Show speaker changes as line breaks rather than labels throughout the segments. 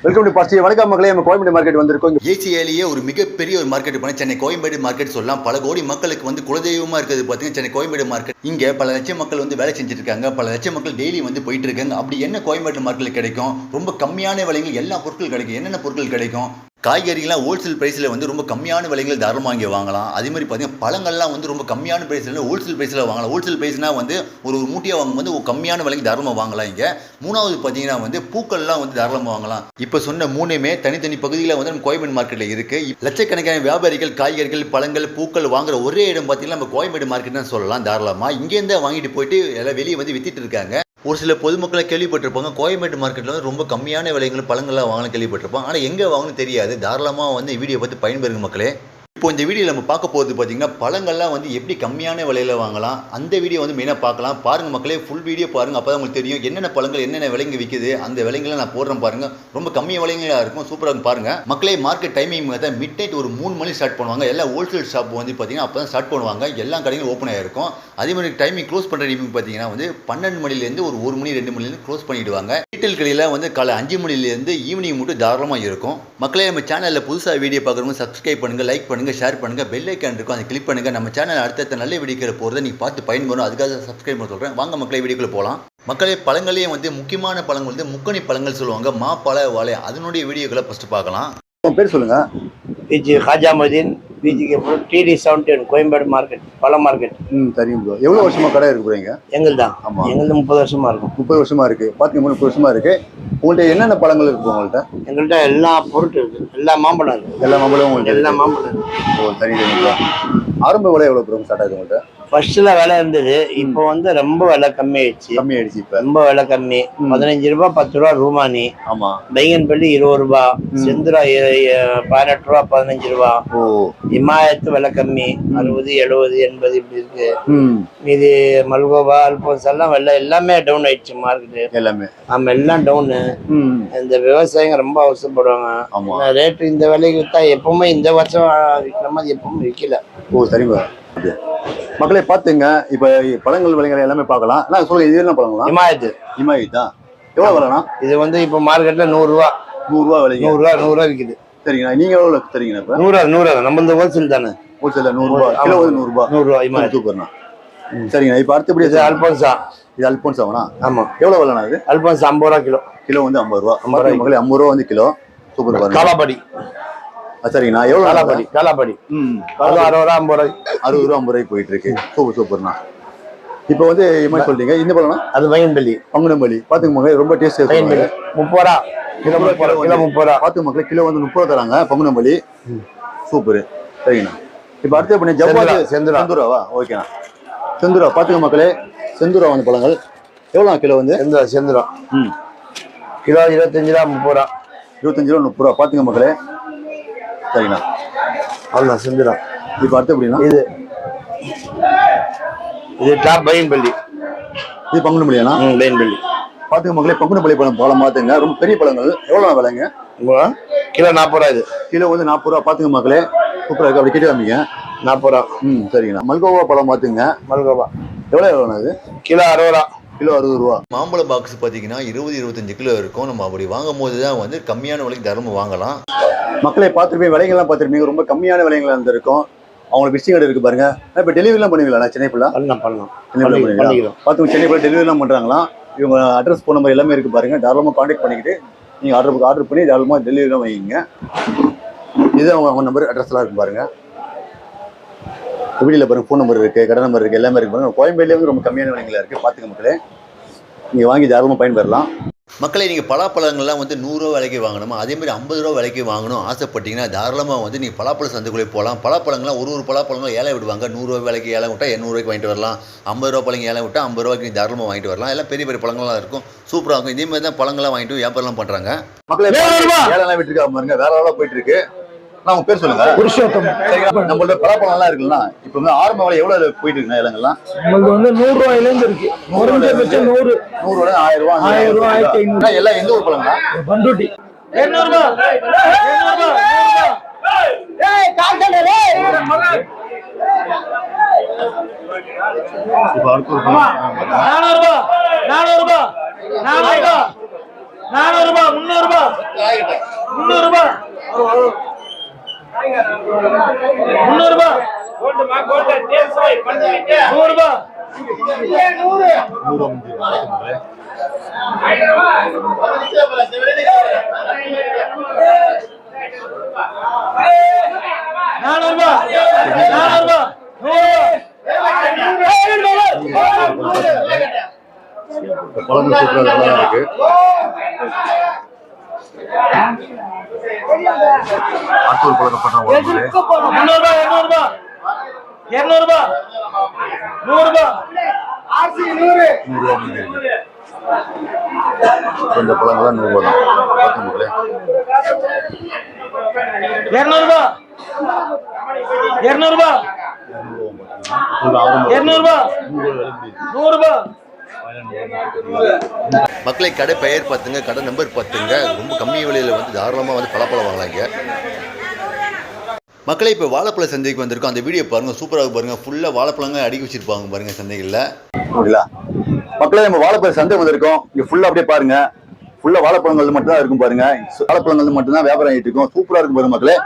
Welcome to பாஸ்டி. வணக்கம் மக்களே, நம்ம கோயம்பேடு மார்க்கெட் வந்திருக்கோம்.
ஏசியாலேயே ஒரு மிகப்பெரிய ஒரு மார்க்கெட் பண்ணி சென்னை கோயம்பேடு மார்க்கெட் சொல்லலாம். பல கோடி மக்களுக்கு வந்து குலதெய்வமாக இருக்கிறது பார்த்தீங்கன்னா சென்னை கோயம்பேடு மார்க்கெட். இங்கே பல லட்சம் மக்கள் வந்து வேலை செஞ்சுட்டு இருக்காங்க, பல லட்சம் மக்கள் டெய்லி வந்து போயிட்டு இருக்காங்க. அப்படி என்ன கோயம்பேடு மார்க்கெட்டில் கிடைக்கும்? ரொம்ப கம்மியான விலைகள் எல்லா பொருட்கள் கிடைக்கும். என்னென்ன பொருட்கள் கிடைக்கும்? காய்கறிகள்லாம் ஹோல்சேல் ப்ரைஸில் வந்து ரொம்ப கம்மியான விலைகள் தாராளமாக இங்கே வாங்கலாம். அதே மாதிரி பார்த்தீங்கன்னா பழங்கள்லாம் வந்து ரொம்ப கம்மியான ப்ரைஸில் ஹோல்சேல் ப்ரைஸில் வாங்கலாம். ஹோல்சேல் ப்ரைஸ்னால் வந்து ஒரு மூட்டையாக வாங்கும்போது ஒரு கம்மியான விலைக்கு தாராளமாக வாங்கலாம். இங்கே மூணாவது பார்த்தீங்கன்னா வந்து பூக்கள்லாம் வந்து தாராளமாக வாங்கலாம். இப்போ சொன்ன மூணுமே தனித்தனி பகுதியில் வந்து நம்ம கோயம்பேடு மார்க்கெட்டில் இருக்குது. லட்சக்கணக்கான வியாபாரிகள் காய்கறிகள் பழங்கள் பூக்கள் வாங்குற ஒரே இடம் பார்த்தீங்கன்னா நம்ம கோயம்பேடு மார்க்கெட் தான் சொல்லலாம். தாராளமாக இங்கேருந்தே வாங்கிட்டு போயிட்டு எல்லாம் வெளியே வந்து வித்திட்டு இருக்காங்க. ஒரு சில பொதுமக்களை கேள்விப்பட்டிருப்பாங்க, கோயம்பேடு மார்க்கெட்டில் வந்து ரொம்ப கம்மியான விலைகள் பழங்கள்லாம் வாங்கலாம் கேள்விப்பட்டிருப்பாங்க. ஆனால் எங்கே வாங்கணும்னு தெரியாது. தாராளமாக வந்து வீடியோ பார்த்து பயன்பெறுங்க மக்களே. இப்போ இந்த வீடியோ நம்ம பார்க்க போகிறது பார்த்தீங்கன்னா பழங்கள்லாம் வந்து எப்படி கம்மியான விலையில் வாங்கலாம், அந்த வீடியோ வந்து மெயினாக பார்க்கலாம். பாருங்கள் மக்களே, ஃபுல் வீடியோ பாருங்கள். அப்போ தான் உங்களுக்கு தெரியும் என்னென்ன பழங்கள் என்னென்ன விலைங்க விற்குது. அந்த விலைங்களை நான் போடுறேன் பாருங்கள். ரொம்ப கம்மிய விலைங்களாக இருக்கும், சூப்பராக பாருங்கள் மக்களே. மார்க்கெட் டைமிங் தான் மிட் நைட் ஒரு 3 மணி ஸ்டார்ட் பண்ணுவாங்க. எல்லா ஹோல்சேல் ஷாப் வந்து பார்த்தீங்கன்னா அப்போ தான் ஸ்டார்ட் பண்ணுவாங்க. எல்லா கடைகளும் ஓப்பன் ஆகிருக்கும். அதே மாதிரி டைமிங் க்ளோஸ் பண்ணுற டைமிங் பார்த்தீங்கன்னா வந்து 12 மணிலேருந்து ஒரு 1 மணி 2 மணிலேருந்து க்ளோஸ் பண்ணிவிடுவாங்க. ரீட்டைல் கடையில் வந்து காலை 5 மணிலேருந்து ஈவினிங் மட்டும் தாராளமாக இருக்கும். மக்களே, நம்ம சேனலில் புதுசாக வீடியோ பார்க்குறவங்க சப்ஸ்கிரைப் பண்ணுங்கள், லைக் பண்ணுங்கள், ஷேர் பண்ணுங்கள், பெல் ஐக்கான் இருக்கும் அதை கிளிக் பண்ணுங்கள். நம்ம சேனல் அடுத்த நல்ல வீடியோக்களை போகிறத நீங்கள் பார்த்து பயன்படும். அதுக்காக சப்ஸ்கிரைப் பண்ண சொல்கிறேன். வாங்க மக்களே, வீடியோக்குள்ளே போகலாம். மக்களே, பழங்களே வந்து முக்கியமான பழங்கள் வந்து முக்கணி பழங்கள் சொல்லுவாங்க. மாப்பழ வாழை, அதனுடைய வீடியோக்களை ஃபஸ்ட்டு பார்க்கலாம்.
உங்கள் பேர் சொல்லுங்கள்.
பிஜி ஹாஜாமுதீன், பிஜிக்கு அப்புறம் டிடி 17 கோயம்பேடு மார்க்கெட், பழ மார்க்கெட்.
சரிங்க ப்ரோ. எவ்வளோ வருஷமாக கடை இருக்கு போகிறீங்க?
எங்கள் தான். ஆமாம், எங்களுக்கு 30 வருஷமாக இருக்கும்.
30 வருஷமாக இருக்குது. பார்த்தீங்கன்னா 30 வருஷமாக இருக்குது. உங்கள்கிட்ட என்னென்ன பழங்கள் இருக்குது? உங்கள்கிட்ட
எங்கள்கிட்ட எல்லா பொருட்கள் இருக்குது. எல்லா மாம்பழம் இருக்குது.
எல்லா மாம்பழம் உங்கள்கிட்ட?
எல்லா மாம்பழம் இருக்குது.
ஓ, சரிங்க ப்ரோ. ஆரம்ப விலை எவ்வளோ ப்ரோ ஸ்டார்ட் ஆகுது உங்கள்கிட்ட?
ஃபர்ஸ்ட்ல விலை இருந்தது, இப்போ வந்து ரொம்ப விலை கம்மியாயிடுச்சு.
இப்போ
ரொம்ப விலை கம்மி. 15 ரூபா 10 ரூபா ரூமானி.
ஆமாம்.
பையன்பள்ளி 20 ரூபா, செந்துரா 18 ரூபா 15 ரூபா.
ஓ,
இமாயத்து விலை கம்மி 60 70 80 இப்படி இருக்கு. மீதி மல்கோவா அல்போன்ஸ் எல்லாம் விலை எல்லாமே டவுன் ஆயிடுச்சு மார்க்கெட்டு எல்லாமே. ஆமா, எல்லாம் டவுனு. இந்த விவசாயிங்க ரொம்ப அவசரப்படுவாங்க. ரேட்டு இந்த விலைக்கு வித்தா எப்பவுமே இந்த வருஷம் விற்கிற மாதிரி எப்பவுமே விற்கல.
ஓ, சரிங்க மக்களே. பார்த்துங்க, இப்போ பழங்கள் விலைகளை எல்லாமே பார்க்கலாம். நான் சொல்லுங்க, இது என்ன பழங்களா? இமாயத்தா எவ்வளோ விலைண்ணா?
இது வந்து இப்போ மார்க்கெட்டில் 100 ரூபா.
100 ரூபா விலை. 100 ரூபா
விற்குது.
சரிங்கண்ணா. நீங்கள் எவ்வளோ தரீங்கண்ணா இப்போ?
100 நம்ம இந்த ஹோல்சேல் தானே.
ஹோல்சேலில் 100 ரூபா கிலோ. 100 ரூபா இமாயத். சூப்பர்ண்ணா. சரிங்கண்ணா. இப்போ அடுத்தபடி இது
அல்போன்சா.
இது அல்போன்சாவண்ணா?
ஆமாம்.
எவ்வளோ விலைண்ணா இது?
அல்போன்சா 50 ரூபா கிலோ.
கிலோ வந்து 50 ரூபா. மக்களே, 50 ரூபா வந்து கிலோ. சூப்பர் பாருங்க.
காலாப்படி.
சரிங்கண்ணா. எவ்வளோ?
காலாப்படி. 60 ரூபா 50 ரூபாய்.
60 ரூபா 50 ரூபாய்க்கு போயிட்டு இருக்கு. சூப்பர்ண்ணா. இப்போ வந்து இமாய் சொல்லிட்டீங்க. இந்த பழம்னா
அது பையன்பள்ளி.
பங்குனம்பள்ளி. பார்த்துங்க மக்களே, ரொம்ப டேஸ்ட்.
பையன்பள்ளி 30 ரூபா கிலோ. 30 ரூபா.
பார்த்து மக்களே, கிலோ வந்து 30 ரூபா தராங்க. பங்குனம்பள்ளி சூப்பர். சரிங்கண்ணா. இப்போ அடுத்து பண்ணி ஜவ்வாது செந்துராவா? ஓகேண்ணா. செந்துரா பார்த்துங்க மக்களே, செந்துரா வந்து பழங்கள் எவ்வளோ கிலோ வந்து?
செந்துரா கிலோ 25 ரூபா 30 ரூபா.
25 ரூபா 30 ரூபா. பார்த்துங்க மக்களே. சரிண்ணா.
அவ்வளோதான் செந்துரா.
இப்போ அடுத்து எப்படின்னா
இது டாப் பையன்பள்ளி.
இது பங்குனம்பள்ளியாண்ணா?
பையன்பள்ளி.
பார்த்துங்க மக்களே, பங்குனம்பள்ளி பழம் பார்த்துங்க. ரொம்ப பெரிய பழங்கள். எவ்வளோ விலைங்க?
கிலோ 40 ரூபா. இது
கிலோ வந்து 40 ரூபா. பார்த்துங்க மக்களே, சூப்பராக இருக்குது. அப்படி கிட்ட காமிங்க.
40 ரூபா.
சரிங்கண்ணா. மல்கோவா பழம் பார்த்துங்க.
மல்கோவா
எவ்வளோண்ணா இது?
கிலோ 60 ரூபா.
கிலோ 60 ரூபா.
மாம்பழ பாக்ஸ் பார்த்தீங்கன்னா 20-25 கிலோ இருக்கும். நம்ம அப்படி வாங்கும் போது தான் வந்து கம்மியான விலைக்கு தரமாக வாங்கலாம்.
மக்களை பார்த்துருப்பீங்க, விலைகள்லாம் பார்த்துருப்பீங்க. ரொம்ப கம்மியான விலைகள் இருந்திருக்கும். அவங்களுக்கு விசிட்டிங் கார்டு இருக்கு பாருங்க. இப்போ டெலிவரிலாம் பண்ணுவீங்களா? சென்னை ஃபுல்லாக
பண்ணலாம்.
பார்த்து சென்னை ஃபுல்லாக டெலிவரிலாம் பண்ணுறாங்களாம். இவங்க அட்ரஸ் ஃபோன் நம்பர் எல்லாமே இருக்குது பாருங்கள். தாராளமாக கான்டாக்ட் பண்ணிக்கிட்டு நீங்கள் ஆர்டர் பண்ணி தாராளமாக டெலிவரிலாம் வாங்கிங்க. இது அவங்க நம்பர் அட்ரஸ்லாம் இருக்குது பாருங்கள். வீடியோவில் பாருங்கள், ஃபோன் நம்பர் இருக்குது, கடை நம்பர் இருக்குது, எல்லாமே இருக்குது பாருங்கள். கோயம்பேடுலேயே வந்து ரொம்ப கம்மியான விலைகளாக இருக்குது. பார்த்துக்க மக்களே, நீங்கள் வாங்கி தாராளமாக பயன்பெறலாம்.
மக்களை, நீங்கள் பலாப்பழங்கள்லாம் வந்து 100 ரூபா விலைக்கு வாங்கணுமா, அதேமாதிரி 50 ரூபா விலைக்கு வாங்கணும் ஆசைப்பட்டீங்கன்னா தாராளமாக வந்து நீங்கள் பலாப்பழ சந்தைக்குள்ளே போகலாம். பலாப்பழங்கள்லாம் ஒரு பலாப்பழங்களும் ஏழை விடுவாங்க. 100 ரூபா விலைக்கு ஏழை விட்டால் 800 ரூபாய்க்கு வாங்கிட்டு வரலாம். 50 ரூபா பழங்க ஏழை விட்டால் 50 ரூபாய்க்கு நீங்கள் தாராளமாக வாங்கிட்டு வரலாம். எல்லாம் பெரிய பெரிய பழங்கள்லாம் இருக்கும், சூப்பராக இருக்கும். இதேமாதிரி தான் பழங்கள்லாம் வாங்கிட்டு வியாபாரம்லாம் பண்ணுறாங்க.
மக்களே, ஏழெல்லாம் விட்டுருக்காங்க பாருங்க. வேற எவ்வளோ போயிட்டு இருக்கு. நான் உங்க பேர் சொல்லுங்க.
புருஷோத்தம்.
நம்மளோட பலாப்பழம்லாம் இருக்குல்ல, இப்போ வந்து ஆரம்ப விலை எவ்வளோ போயிட்டு இருக்குங்க இலங்கெல்லாம்?
நம்மளுக்கு வந்து 100 ரூபாயிலேருந்து இருக்கு. 100
1000 ரூபா 1500. எல்லாம் எந்த ஊர் பழங்களா?
பண்ருட்டி.
200 ரூபாய். 200 ரூபாய். ஏய் கால்டல ரே.
இப்போ அடுத்து
400 ரூபாய். 400 ரூபாய். 400 ரூபாய். 400 ரூபாய். 300 ரூபாய்.
குழம்பு சூப்பரா நல்லா இருக்கு. ஆத்தூர் பழக்கம் கொஞ்சம் பழங்கள்லாம் 100 ரூபா தான்.
மக்களை கடை பெயர் பார்த்துங்க, கடை நம்பர் பார்த்துங்க. ரொம்ப கம்மி விலையில் வந்து தாராளமாக வந்து பழப்பழம் வாங்கலாங்க. மக்களை இப்போ வாழைப்பழ சந்தைக்கு வந்திருக்கோம். அந்த வீடியோ பாருங்கள், சூப்பராக பாருங்கள். ஃபுல்லாக வாழைப்பழங்க அடுக்கி வச்சிருப்பாங்க பாருங்கள் சந்தைகளில்.
அப்படிங்களா மக்களே, நம்ம வாழைப்பழ சந்தை வந்திருக்கோம். இங்கே ஃபுல்லாக அப்படியே பாருங்க, ஃபுல்லாக வாழைப்பழங்கள் மட்டும் தான் இருக்கும் பாருங்க. வாழைப்பழங்கள் மட்டும் தான் வியாபாரம் ஆகிட்டு இருக்கும். சூப்பராக இருக்கும் பாருங்க மக்களே.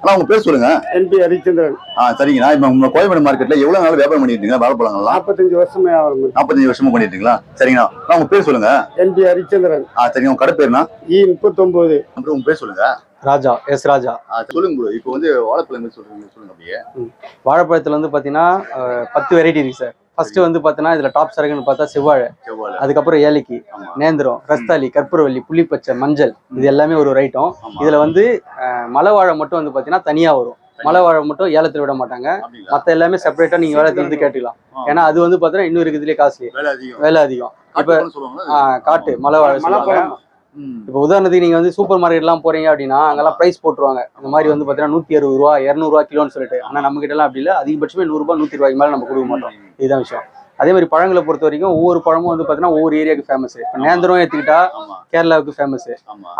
ஆனா உங்க பேர் சொல்லுங்க.
என்பி ஹரிச்சந்திரன்.
சரிங்கண்ணா. இப்ப உங்க கோயம்பேடு மார்க்கெட்ல எவ்வளவு நாள் வியாபாரம் பண்ணிட்டு இருக்கீங்க வாழைப்பழங்கள்லாம்?
45 வருஷமா வியாபாரம்.
45 வருஷமா பண்ணிட்டு இருக்கீங்களா? சரிங்கண்ணா. உங்க பேர் சொல்லுங்க.
என்பி ஹரிச்சந்திரன்.
சரிங்க. உங்க கடை பேருனா?
E39.
அப்புறம் உங்க பேர் சொல்லுங்க.
ராஜா, எஸ் ராஜா.
சொல்லுங்க ப்ரோ. இப்போ வந்து வாழைப்பழம் சொல்லுங்க அப்படியே.
வாழைப்பழத்துல வந்து பாத்தீங்கன்னா 10 வெரைட்டி இருக்கு சார். ஃபர்ஸ்ட் வந்து பாத்தீங்கன்னா இதுல டாப் சரக்குன்னு பார்த்தா செவ்வாழை, அதுக்கப்புறம் ஏலக்கி, நேந்திரம், ரஸ்தாலி, கற்பூரவல்லி, புளிப்பச்சை, மஞ்சள், இது எல்லாமே ஒரு ஐட்டம். இதுல வந்து மலை வாழை மட்டும் வந்து பாத்தீங்கன்னா தனியா வரும். மலை வாழை மட்டும் ஏலத்துல விட மாட்டாங்க. மத்த எல்லாமே செப்பரேட்டா நீங்க வேலை வந்து கேட்டுக்கலாம். ஏன்னா அது வந்து பாத்தீங்கன்னா இன்னும் இருக்குதுலயே காஸ்ட்லி, விலை அதிகம். இப்ப காட்டு மலை வாழை சொல்லுவாங்க. இப்போ உதாரணத்துக்கு நீங்க வந்து சூப்பர் மார்க்கெட் எல்லாம் போறீங்க அப்படின்னா அங்கெல்லாம் பிரைஸ் போட்டுருவாங்க. இந்த மாதிரி வந்து பாத்தீங்கன்னா 160 ரூபா 200 ரூபா கிலோன்னு சொல்லிட்டு. ஆனா நம்ம கிட்ட எல்லாம் அப்படி இல்லை. அதிகபட்சமே 100 ரூபாய் 120 ரூபாய்க்கு மேல நம்ம கொடுக்க மாட்டோம். இதுதான் விஷயம். அதே மாதிரி பழங்களை பொறுத்த வரைக்கும் ஒவ்வொரு பழமும் வந்து பாத்தீங்கன்னா ஒவ்வொரு ஏரியாவுக்கு ஃபேமஸ். இப்போ நேந்திரம் எடுத்துக்கிட்டா கேரளாவுக்கு ஃபேமஸ்.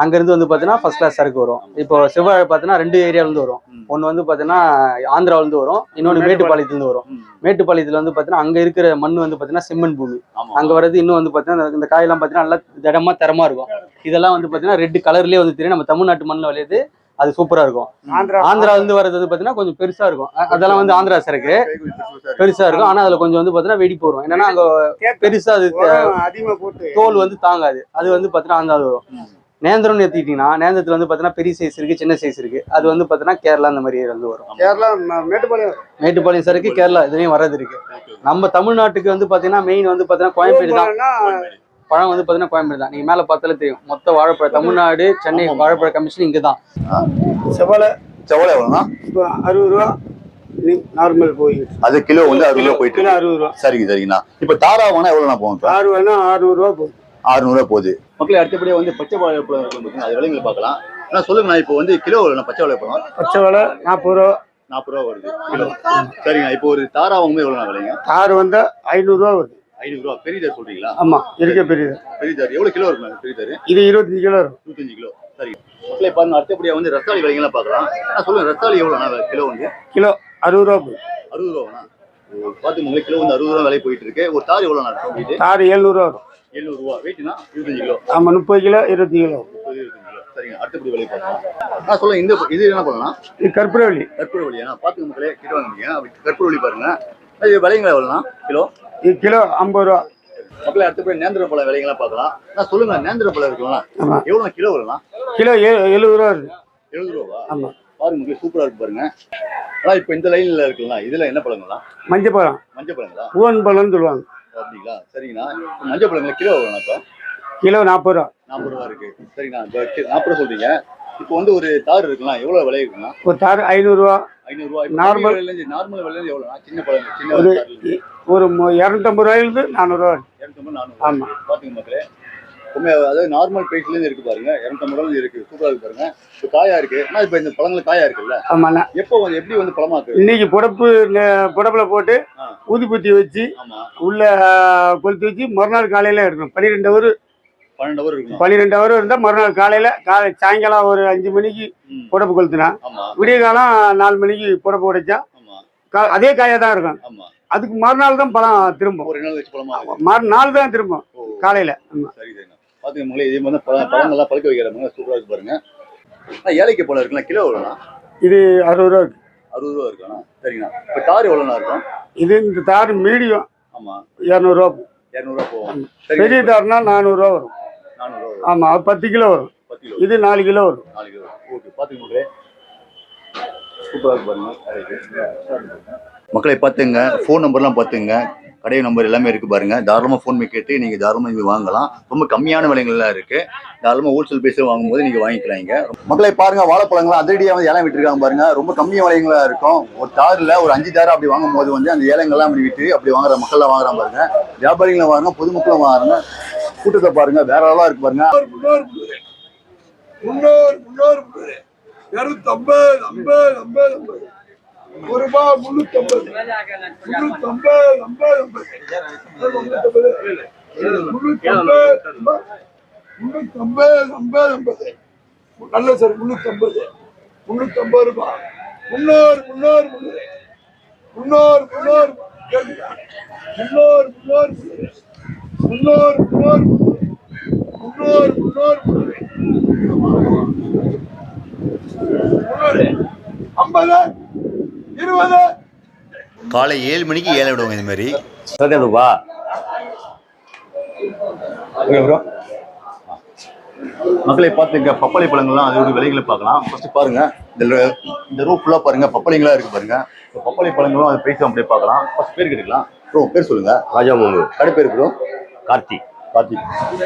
அங்க இருந்து வந்து பாத்தீங்கன்னா ஃபர்ஸ்ட் கிளாஸ் சரக்கு வரும். இப்போ செவ்வாழை பாத்தீங்கன்னா 2 ஏரியால இருந்து வரும். ஒன்னு வந்து பாத்தீங்கன்னா ஆந்திராவில இருந்து வரும், இன்னொன்னு மேட்டுப்பாளையத்துல இருந்து வரும். மேட்டுப்பாளையத்துல வந்து பாத்தீங்கன்னா அங்க இருக்கிற மண் வந்து பாத்தீங்கன்னா செம்மண் பூமி. அங்க வர்றது இன்னும் வந்து பாத்தீங்கன்னா இந்த காயெல்லாம் பாத்தீங்கன்னா நல்லா திடமா தரமா இருக்கும். இதெல்லாம் வந்து பாத்தீங்கன்னா ரெட் கலர்லயே வந்து தெரியும். நம்ம தமிழ்நாட்டு மண்ணில் விளையுது. அது சூப்பரா இருக்கும். ஆந்திரா இருந்து வர்றது வந்து பாத்தீங்கன்னா கொஞ்சம் பெருசா இருக்கும். அதெல்லாம் வந்து ஆந்திரா சரக்கு பெருசா இருக்கும். ஆனா அதுல கொஞ்சம் வந்து பாத்தீங்கன்னா வெடிப்பு வரும். என்னன்னா அங்க பெருசா அது தோல் வந்து தாங்காது. அது வந்து பாத்தீங்கன்னா ஆந்திரா வரும். நேந்திரம்னு எடுத்துக்கிட்டீங்கன்னா நேந்திரத்துல வந்து பாத்தீங்கன்னா பெரிய சைஸ் இருக்கு, சின்ன சைஸ் இருக்கு. அது வந்து பாத்தீங்கன்னா கேரளா அந்த மாதிரி வந்து வரும். கேரளா மேட்டுப்பாளையம் சரக்கு கேரளா இதுலயும் வர்றது இருக்கு. நம்ம தமிழ்நாட்டுக்கு வந்து பாத்தீங்கன்னா மெயின் வந்து பாத்தீங்கன்னா கோயம்பேடு தான். பழம் வந்து பாத்தீங்கன்னா கோயம்பேடு தான். நீங்க மேல பார்த்தாலே தெரியும். மொத்த வாழைப்பழம் தமிழ்நாடு சென்னை வாழைப்பழ கமிஷன் இங்கதான்.
செவ்வாழை எவ்வளவுனா?
60 ரூபா நார்மல் போய்.
அது கிலோ வந்து 60 ரூபா போயிட்டு.
60 ரூபா.
சரிங்கண்ணா. இப்ப தாரா வாங்கினா எவ்வளவு போகும்?
தார் வேணா 600 ரூபா போகுது.
600 ரூபா போகுது. மக்களே, அடுத்தபடியா வந்து பச்சை வாழைப்பழம் இருக்கும். அது விலைங்களை பார்க்கலாம். ஆனா சொல்லுங்கண்ணா, இப்போ வந்து கிலோ பச்சை வாழைப்பழம்?
பச்சை வாழை 40 ரூபா.
40 ரூபா வருது கிலோ. சரிங்க. இப்போ ஒரு தாரா வாங்கும்போது எவ்வளவு விலைங்க?
தார் வந்து 500 ரூபா வருது.
500 ரூபா. பெரிய தார் சொல்றீங்களா?
ஆமா, இருக்க பெரிய
தார் எவ்வளவு கிலோ இருக்கும்? பெரிய தார்
இது 25 கிலோ இருக்கும்.
25 கிலோ. சரி மக்களே, பாருங்க. அடுத்தபடியா வந்து ரஸ்தாளி விலைங்கெல்லாம் பார்க்கலாம். சொல்லுங்க, ரஸ்தாளி எவ்வளவு கிலோ வந்து?
கிலோ 60 ரூபா போகுது. 60
ரூபாண்ணா. பார்த்து உங்களுக்கு கிலோ வந்து 60 ரூபா விலை போயிட்டு இருக்கு. ஒரு தார் எவ்வளவு இருக்கும்?
தார் 700 ரூபா வரும்.
700 ரூபா. வெயிட்னா 25 கிலோ.
ஆமா, 30 கிலோ 20 கிலோ.
25 கிலோ. சரிங்க. அடுத்தபடி விலை பார்க்கலாம். சொல்லுங்க, இந்த இது என்ன பண்ணலாம்?
இது கற்பூரவள்ளி.
கற்பூரவள்ளி. பாத்துங்க மக்களே, கிட்ட வாங்க. கற்பூரவள்ளி பாருங்க. இது விலைங்களா எவ்வளோண்ணா கிலோ?
இது கிலோ 50 ரூபா.
மக்களே, அடுத்தபடி நேந்திர பழம் விலைங்கெல்லாம் பார்க்கலாம். சொல்லுங்க, நேந்திர பழம் இருக்குங்களா? எவ்வளோ கிலோ வரும்னா?
கிலோ 70 ரூபா வருது.
70 ரூபா.
ஆமா.
பாருங்க மக்களே, சூப்பரா இருக்கு பாருங்க. ஆனா இப்போ இந்த லைன்ல இருக்குங்களா? இதுல என்ன பழங்களா?
மஞ்சள் பழம்.
மஞ்சள் பழங்களா?
பூவன் பழம்னு சொல்லுவாங்க.
அப்படிங்களா? சரிங்கண்ணா. மஞ்சள் பழங்களா கிலோ எவ்வளோண்ணா? இப்போ
கிலோ 40 ரூபா.
40 ரூபா இருக்கு. சரிங்கண்ணா. 40 ரூபா சொல்றீங்க. இப்போ வந்து ஒரு தார் இருக்குங்களா? எவ்வளவு விலை இருக்குங்களா?
ஒரு தார் 500 ரூபா.
500 ரூபா.
நார்மல்
விலையில எவ்வளோண்ணா? சின்ன பழம் சின்ன
ஒரு 250 ரூபாயிலிருந்து 400 ரூபா.
250 400.
ஆமா.
பாத்துங்க மக்களே, அதாவது நார்மல் பிரைஸ்ல இருந்து இருக்கு பாருங்க. 250 ரூபாய் இருக்கு. சூப்பரா இருக்கு பாருங்க. இப்போ காயா இருக்கு. ஆனா இப்போ இந்த பழங்கள் காயா இருக்குல்ல?
ஆமாண்ணா.
எப்போ வந்து எப்படி வந்து பழமாக்கு?
இன்னைக்கு புடப்புல போட்டு ஊதிபத்தி வச்சு உள்ள கொளுத்து வச்சு மறுநாள் காலையில எடுக்கணும். 12 ஹவர் 12 ஹவர் இருந்தா மறுநாள் காலையில சாயங்காலம் ஒரு 5 மணிக்கு புடப்பு கொளுத்துனா விடிய காலம் 4 மணிக்கு புடப்பு உடைச்சா அதே காயா தான் இருக்கும். அதுக்கு மறுநாள் தான் பழம் திரும்பும்.
ஒரு நாள் வச்சு பழமா
மறுநாள் தான் திரும்பும் காலையில.
சரி சரிங்க. பாத்துங்க இதே மாதிரி பழங்கள்லாம் பழுக்க வைக்கிறாங்க. சூப்பரா இருக்கு பாருங்க. ஏழைக்கு போல இருக்குண்ணா, கிலோ எவ்வளோண்ணா?
இது 60 ரூபா.
60 ரூபா இருக்குண்ணா. சரிங்கண்ணா. இப்போ தார் எவ்வளோண்ணா இருக்கும்?
இது இந்த தார் மீடியம்
ஆமாம்,
200 ரூபா.
200 ரூபா போகும்.
பெரிய தார்னா 400 ரூபா வரும்.
400 ரூபா.
ஆமா, 10 கிலோ வரும்.
10 கிலோ.
இது 4 கிலோ வரும்.
4 கிலோ. ஓகே, பார்த்துக்கோங்களே. சூப்பராக இருக்கு பாருங்க. மக்களை பார்த்துங்க, ஃபோன் நம்பர்லாம் பார்த்துங்க, கடை நம்பர் எல்லாமே இருக்கு பாருங்க. தாராளமாக ஃபோன் கேட்டு நீங்கள் தாராளமாக இங்கே வாங்கலாம். ரொம்ப கம்மியான விலைகள்லாம் இருக்கு. தாராளமாக ஹோல்சேல் பேஸில் வாங்கும்போது நீங்கள் வாங்கிக்கலாம் இங்கே. மக்களை பாருங்க, வாழைப்பழங்கள்லாம் அதிரடியாக வந்து ஏலம் விட்டுருக்காங்க பாருங்க. ரொம்ப கம்மியான விலைங்களா இருக்கும். ஒரு தாரில் ஒரு 5 தார் அப்படி வாங்கும்போது வந்து அந்த ஏலங்கள்லாம் அப்படி விட்டு அப்படி வாங்குற மக்கள்லாம் வாங்குறாங்க பாருங்க. வியாபாரிகளும் வாங்குறாங்க, பொதுமக்களும் வாங்குறாங்க. கூட்டத்தை பாருங்க, வேற அளவாக இருக்கு பாருங்க.
1 ரூபா 350 நல்ல சார் 350 ரூபா 50 20.
காலை 7 மணிக்கு ஏலம் விடுவாங்க இந்த மாதிரி.
ரூபா மக்களை பார்த்துங்க, பப்பாளி பழங்கள்லாம் அதோட விலைகளை பார்க்கலாம். ஃபர்ஸ்ட் பாருங்க, இந்த ரூ ஃபுல்லாக பாருங்க, பப்பாளிங்களா இருக்கு பாருங்க. இந்த பப்பாளி பழங்களும் அது பிரைஸ் அப்படியே பார்க்கலாம். ஃபர்ஸ்ட் பேர் கேட்டுக்கலாம். ப்ரோ பேர் சொல்லுங்க.
ராஜா மூணு.
கடை பேர் ப்ரோ?
கார்த்திக்.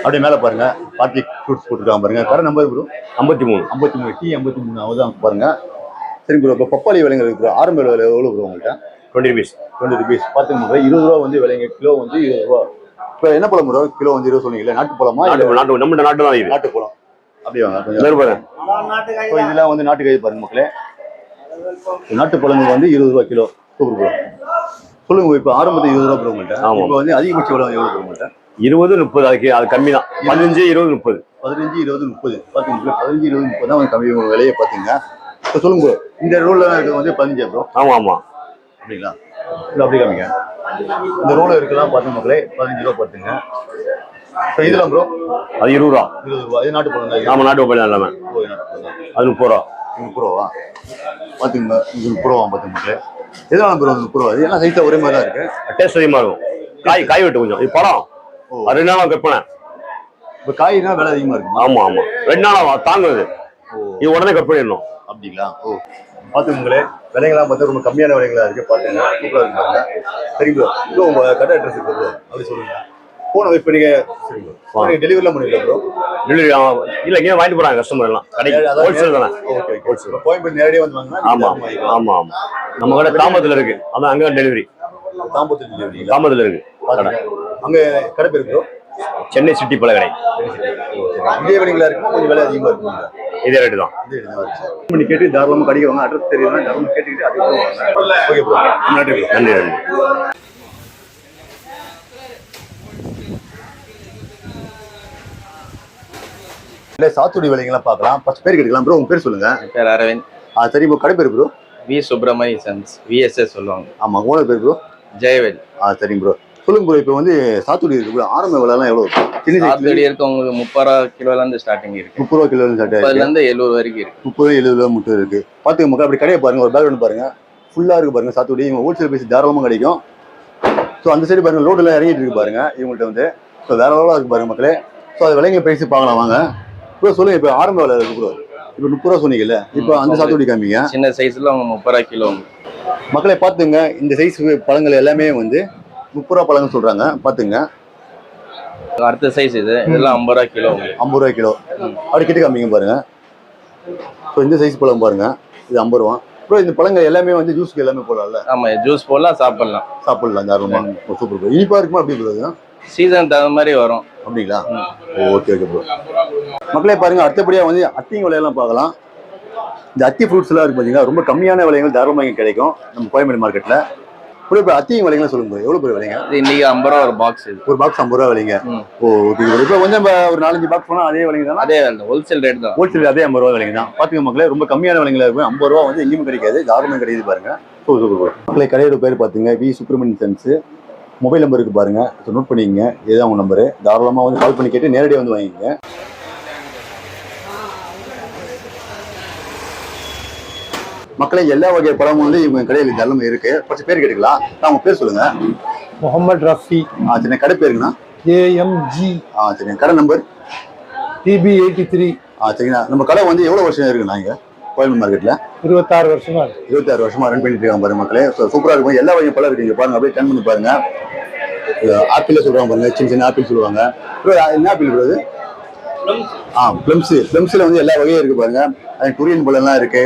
அப்படியே மேலே பாருங்க, கார்த்திக் ஃப்ரூட்ஸ் போட்டுருக்காங்க பாருங்க. கடை நம்பர் ப்ரோ? 53. 53 T53 அதுதான் பாருங்க. சரி ப்ரோ, இப்போ பப்பாளி விலைங்க இருக்கு ப்ரோ. ஆரம்ப விலை எவ்வளோ ப்ரோ உங்கள்கிட்ட?
20 rupees.
20 rupees. பார்த்துங்க, 20 ரூபா வந்து விலைங்க. கிலோ வந்து 20 ரூபா. இப்போ என்ன பழம் ப்ரோ? கிலோ வந்து 20 சொன்னீங்களே, நாட்டு பழமா?
நம்ம நாட்டு தான் இது.
நாட்டு பழம். அப்படியே வாங்க கொஞ்சம். இதெல்லாம் வந்து நாட்டு காய் பாருங்க மக்களே. நாட்டு பழங்கள் வந்து 20 ரூபா கிலோ. Super bro. சொல்லுங்க, இப்போ ஆரம்பத்தில் 20 ரூபா ப்ரோ உங்கள்கிட்ட. இப்போ வந்து அதிகபட்ச விலை எவ்வளோ ப்ரோ உங்கள்கிட்ட?
20, 30 அது கம்மி தான். 15, 20, 30.
15, 20, 30. பார்த்தீங்களா? 15, 20, 30 தான் வந்து கம்மி விலையை பார்த்தீங்க. இப்போ சொல்லுங்க ப்ரோ, இந்த ரோலில் இருக்கிறது வந்து 15 ப்ரோ?
ஆமா.
அப்படிங்களா? இல்லை அப்படி காமிங்க. இந்த ரோல இருக்கலாம் பார்த்து மக்களே, 15 ரூபா பார்த்துங்க. இப்போ இதெல்லாம் ப்ரோ?
அது 20 ரூபா.
20 ரூபா. இது நாட்டு பழம் தான்.
ஆமா, நாட்டு பழம் எல்லாமே. அது 30 ரூபா.
30 ரூபாவா? பார்த்துங்க, இது 30 ரூபா பார்த்துங்க மக்களே. எதனால ப்ரோ 30 ரூபா? எல்லாம் சைஸாக ஒரே மாதிரி தான் இருக்கு.
டேஸ்ட் அதிகமாக இருக்கும். காய் வெட்டு கொஞ்சம். இது பழம் 2 நாள் கற்பனை.
இப்போ காய்னா விலை அதிகமாக இருக்கும்.
ஆமா. 2 நாளா தாங்குது. இது உடனே கட் பண்ணிடணும்.
அப்படிங்களா? பார்த்துங்களே, விலைகள்லாம் பார்த்தா ரொம்ப கம்மியான விலைகளா இருக்கு. பாத்துங்க, சூப்பரா இருக்காங்க. சரி ப்ரோ, ப்ரோ உங்க கடை அட்ரஸ் இருக்கு ப்ரோ, அப்படி சொல்லுங்க. போன இப்போ நீங்க சரி ப்ரோ, டெலிவரிலாம் பண்ணுவீங்களா ப்ரோ?
டெலிவரி இல்ல, இங்கே வாங்கிட்டு போறாங்க கஸ்டமர் எல்லாம். கடைக்கு ஹோல்சேல் தானே.
Okay, wholesale. கோயம்பேடு நேரடியாக வந்து வாங்கினா?
ஆமா. நம்ம கடை தாம்பரத்துல இருக்கு. அதான் அங்க டெலிவரி.
தாம்பரத்தில் டெலிவரி?
தாம்பரத்துல இருக்கு கடை.
அங்க கடை பேர் ப்ரோ?
சென்னை சிட்டி பழ கடை.
இதே விலைங்களா இருக்கு, கொஞ்சம் விலை அதிகமாக இருக்குங்க.
இதே ரேட்டு தான்.
பண்ணி கேட்டு தாராளமாக கடைக்கு வாங்க. அட்ரஸ் தெரியுதுன்னா தாராளமாக கேட்டுக்கிட்டு அதுக்கு வாங்க. ஓகே ப்ரோ, நன்றி ப்ரோ.
நன்றி.
இல்லை, சாத்துடி விலைங்கெல்லாம் பார்க்கலாம். ஃபர்ஸ்ட் பேர் கேட்டுக்கலாம் ப்ரோ. உங்க பேர் சொல்லுங்க.
பேர் அரவிந்த்.
சரி ப்ரோ, கடை பேர் bro?
V Subramaniya sons, VSS சொல்லுவாங்க.
ஆமாம். ஓனர் பேர் ப்ரோ?
ஜெயவேல்.
சரிங்க ப்ரோ. சொல்லுங்க ப்ரோ, இப்போ வந்து சாத்துடி இருக்கு ப்ரோ, ஆரம்ப விலைலாம் எவ்வளோ இருக்கும்?
சாத்துடி இருக்கு உங்களுக்கு 30 ரூபா கிலோலேருந்து ஸ்டார்டிங் இருக்கு.
30 ரூபா கிலோலேருந்து ஸ்டார்ட் ஆகிருக்கு.
30லேருந்து 70 வரைக்கும் இருக்கு.
30, 70 ரூபா மட்டும் இருக்கு. பார்த்துக்க மக்கள், அப்படி கடையை பாருங்க, ஒரு பேக்ரவுண்ட் பாருங்க, ஃபுல்லாக இருக்கு பாருங்க சாத்துடி. இவங்க ஹோல்சேல் பேசி தாராளமாக கிடைக்கும். ஸோ அந்த சைடு பாருங்க, லோடெல்லாம் இறங்கிட்டு இருக்கு பாருங்க இவங்கள்ட்ட வந்து. ஸோ வேற லெவலாக இருக்கு பாருங்க மக்களே. ஸோ அது விலைங்க பேசி பார்க்கலாம் வாங்க ப்ரோ. சொல்லுங்க, இப்போ ஆரம்ப விலை இருக்கு ப்ரோ. இப்போ 30 ரூபா சொன்னீங்கல்ல, இப்போ அந்த சாத்துடி காமிங்க.
சின்ன சைஸ்ல அவங்க 30 ரூபா கிலோ.
மக்களை பார்த்துங்க, இந்த சைஸ் பழங்கள் எல்லாமே வந்து 30 ரூபா பழங்கள் சொல்றாங்க. பார்த்துங்க,
அடுத்த சைஸ் இதெல்லாம் 50 ரூபா கிலோ.
50 ரூபா கிலோ. அப்படி கிட்ட காமிங்க பாருங்க. ஸோ இந்த சைஸ் பழம் பாருங்க, இது 50 ரூபா ப்ரோ. இந்த பழங்கள் எல்லாமே வந்து ஜூஸ்க்கு எல்லாமே போடலாம்ல?
ஆமா, ஜூஸ் போடலாம், சாப்பிடலாம்
தாராளமா. Super bro. இனிப்பா இருக்குமா அப்படி ப்ரோ?
சீசன் தகுந்த மாதிரி வரும்.
அப்படிங்களா? Okay bro. மக்களே பாருங்க, அடுத்தபடியா வந்து அத்திங்க விலையெல்லாம் பார்க்கலாம். இந்த அத்தி ஃப்ரூட்ஸ் எல்லாம் இருக்கு பார்த்தீங்கன்னா, ரொம்ப கம்மியான விலைகள் தாராளமாக இங்கே கிடைக்கும் நம்ம கோயம்பேடு மார்க்கெட்ல. இப்போ அத்திங்க விலைங்கலாம் சொல்லுங்க, எவ்வளவு பேர் விலைங்க?
இன்னைக்கு 50 ரூபா ஒரு பாக்ஸ்.
ஒரு பாக்ஸ் 50 ரூபா விலைங்க. ஓகே. இப்போ கொஞ்சம் ஒரு 4-5 பாக்ஸ் போனா அதே விலைங்க தான்?
அதே ஹோல்சேல் ரேட் தான்.
ஹோல்சேல் அதே 50 ரூபா விலைங்க தான். பாத்துக்க மக்களே, ரொம்ப கம்மியான விலைங்களா இருக்கும். 50 ரூபா வந்து எங்கேயும் கிடைக்காது, தாராளமாக கிடையாது பாருங்க. மக்களே, கடையோட பேர் பாத்துங்க, V Subramaniya sons. Mobile number இருக்கு பாருங்க, நோட் பண்ணிக்கங்க. இதுதான் உங்க நம்பரு. தாராளமாக வந்து கால் பண்ணி கேட்டு நேரடியாக வந்து வாங்கிக்கங்க. மக்களே எல்லா வகை பழமும் வந்து இவங்க கடையில் எல்லாமே இருக்கு. கொஞ்சம் பேர் கேட்டுக்கலாம். உங்க பேர் சொல்லுங்க.
முகமது ரஃபி.
சரி, கடை பேருங்கண்ணா?
AMG.
சரி, கடை நம்பர்
TB83.
சரிங்கண்ணா. நம்ம கடை வந்து எவ்வளவு வருஷம் இருக்குண்ணா இங்க கோயம்பேடு மார்க்கெட்ல?
26 வருஷமா இருக்கு.
26 வருஷமா ரன் பண்ணிட்டு இருக்காங்க பாருங்க மக்களே. சூப்பரா இருக்கும். எல்லா வகையும் பழம் இருக்கு. பாருங்க, அப்படியே டர்ன் பண்ணி பாருங்க. ஆப்பிள் சொல்றாங்க பாருங்க, சின்ன சின்ன ஆப்பிள் சொல்லுவாங்க. என்ன ஆப்பிள் ப்ரோ இது? பிளம்ஸ்ல வந்து எல்லா வகையும் இருக்கு பாருங்க. கொரியன் பழம்லாம் இருக்கு,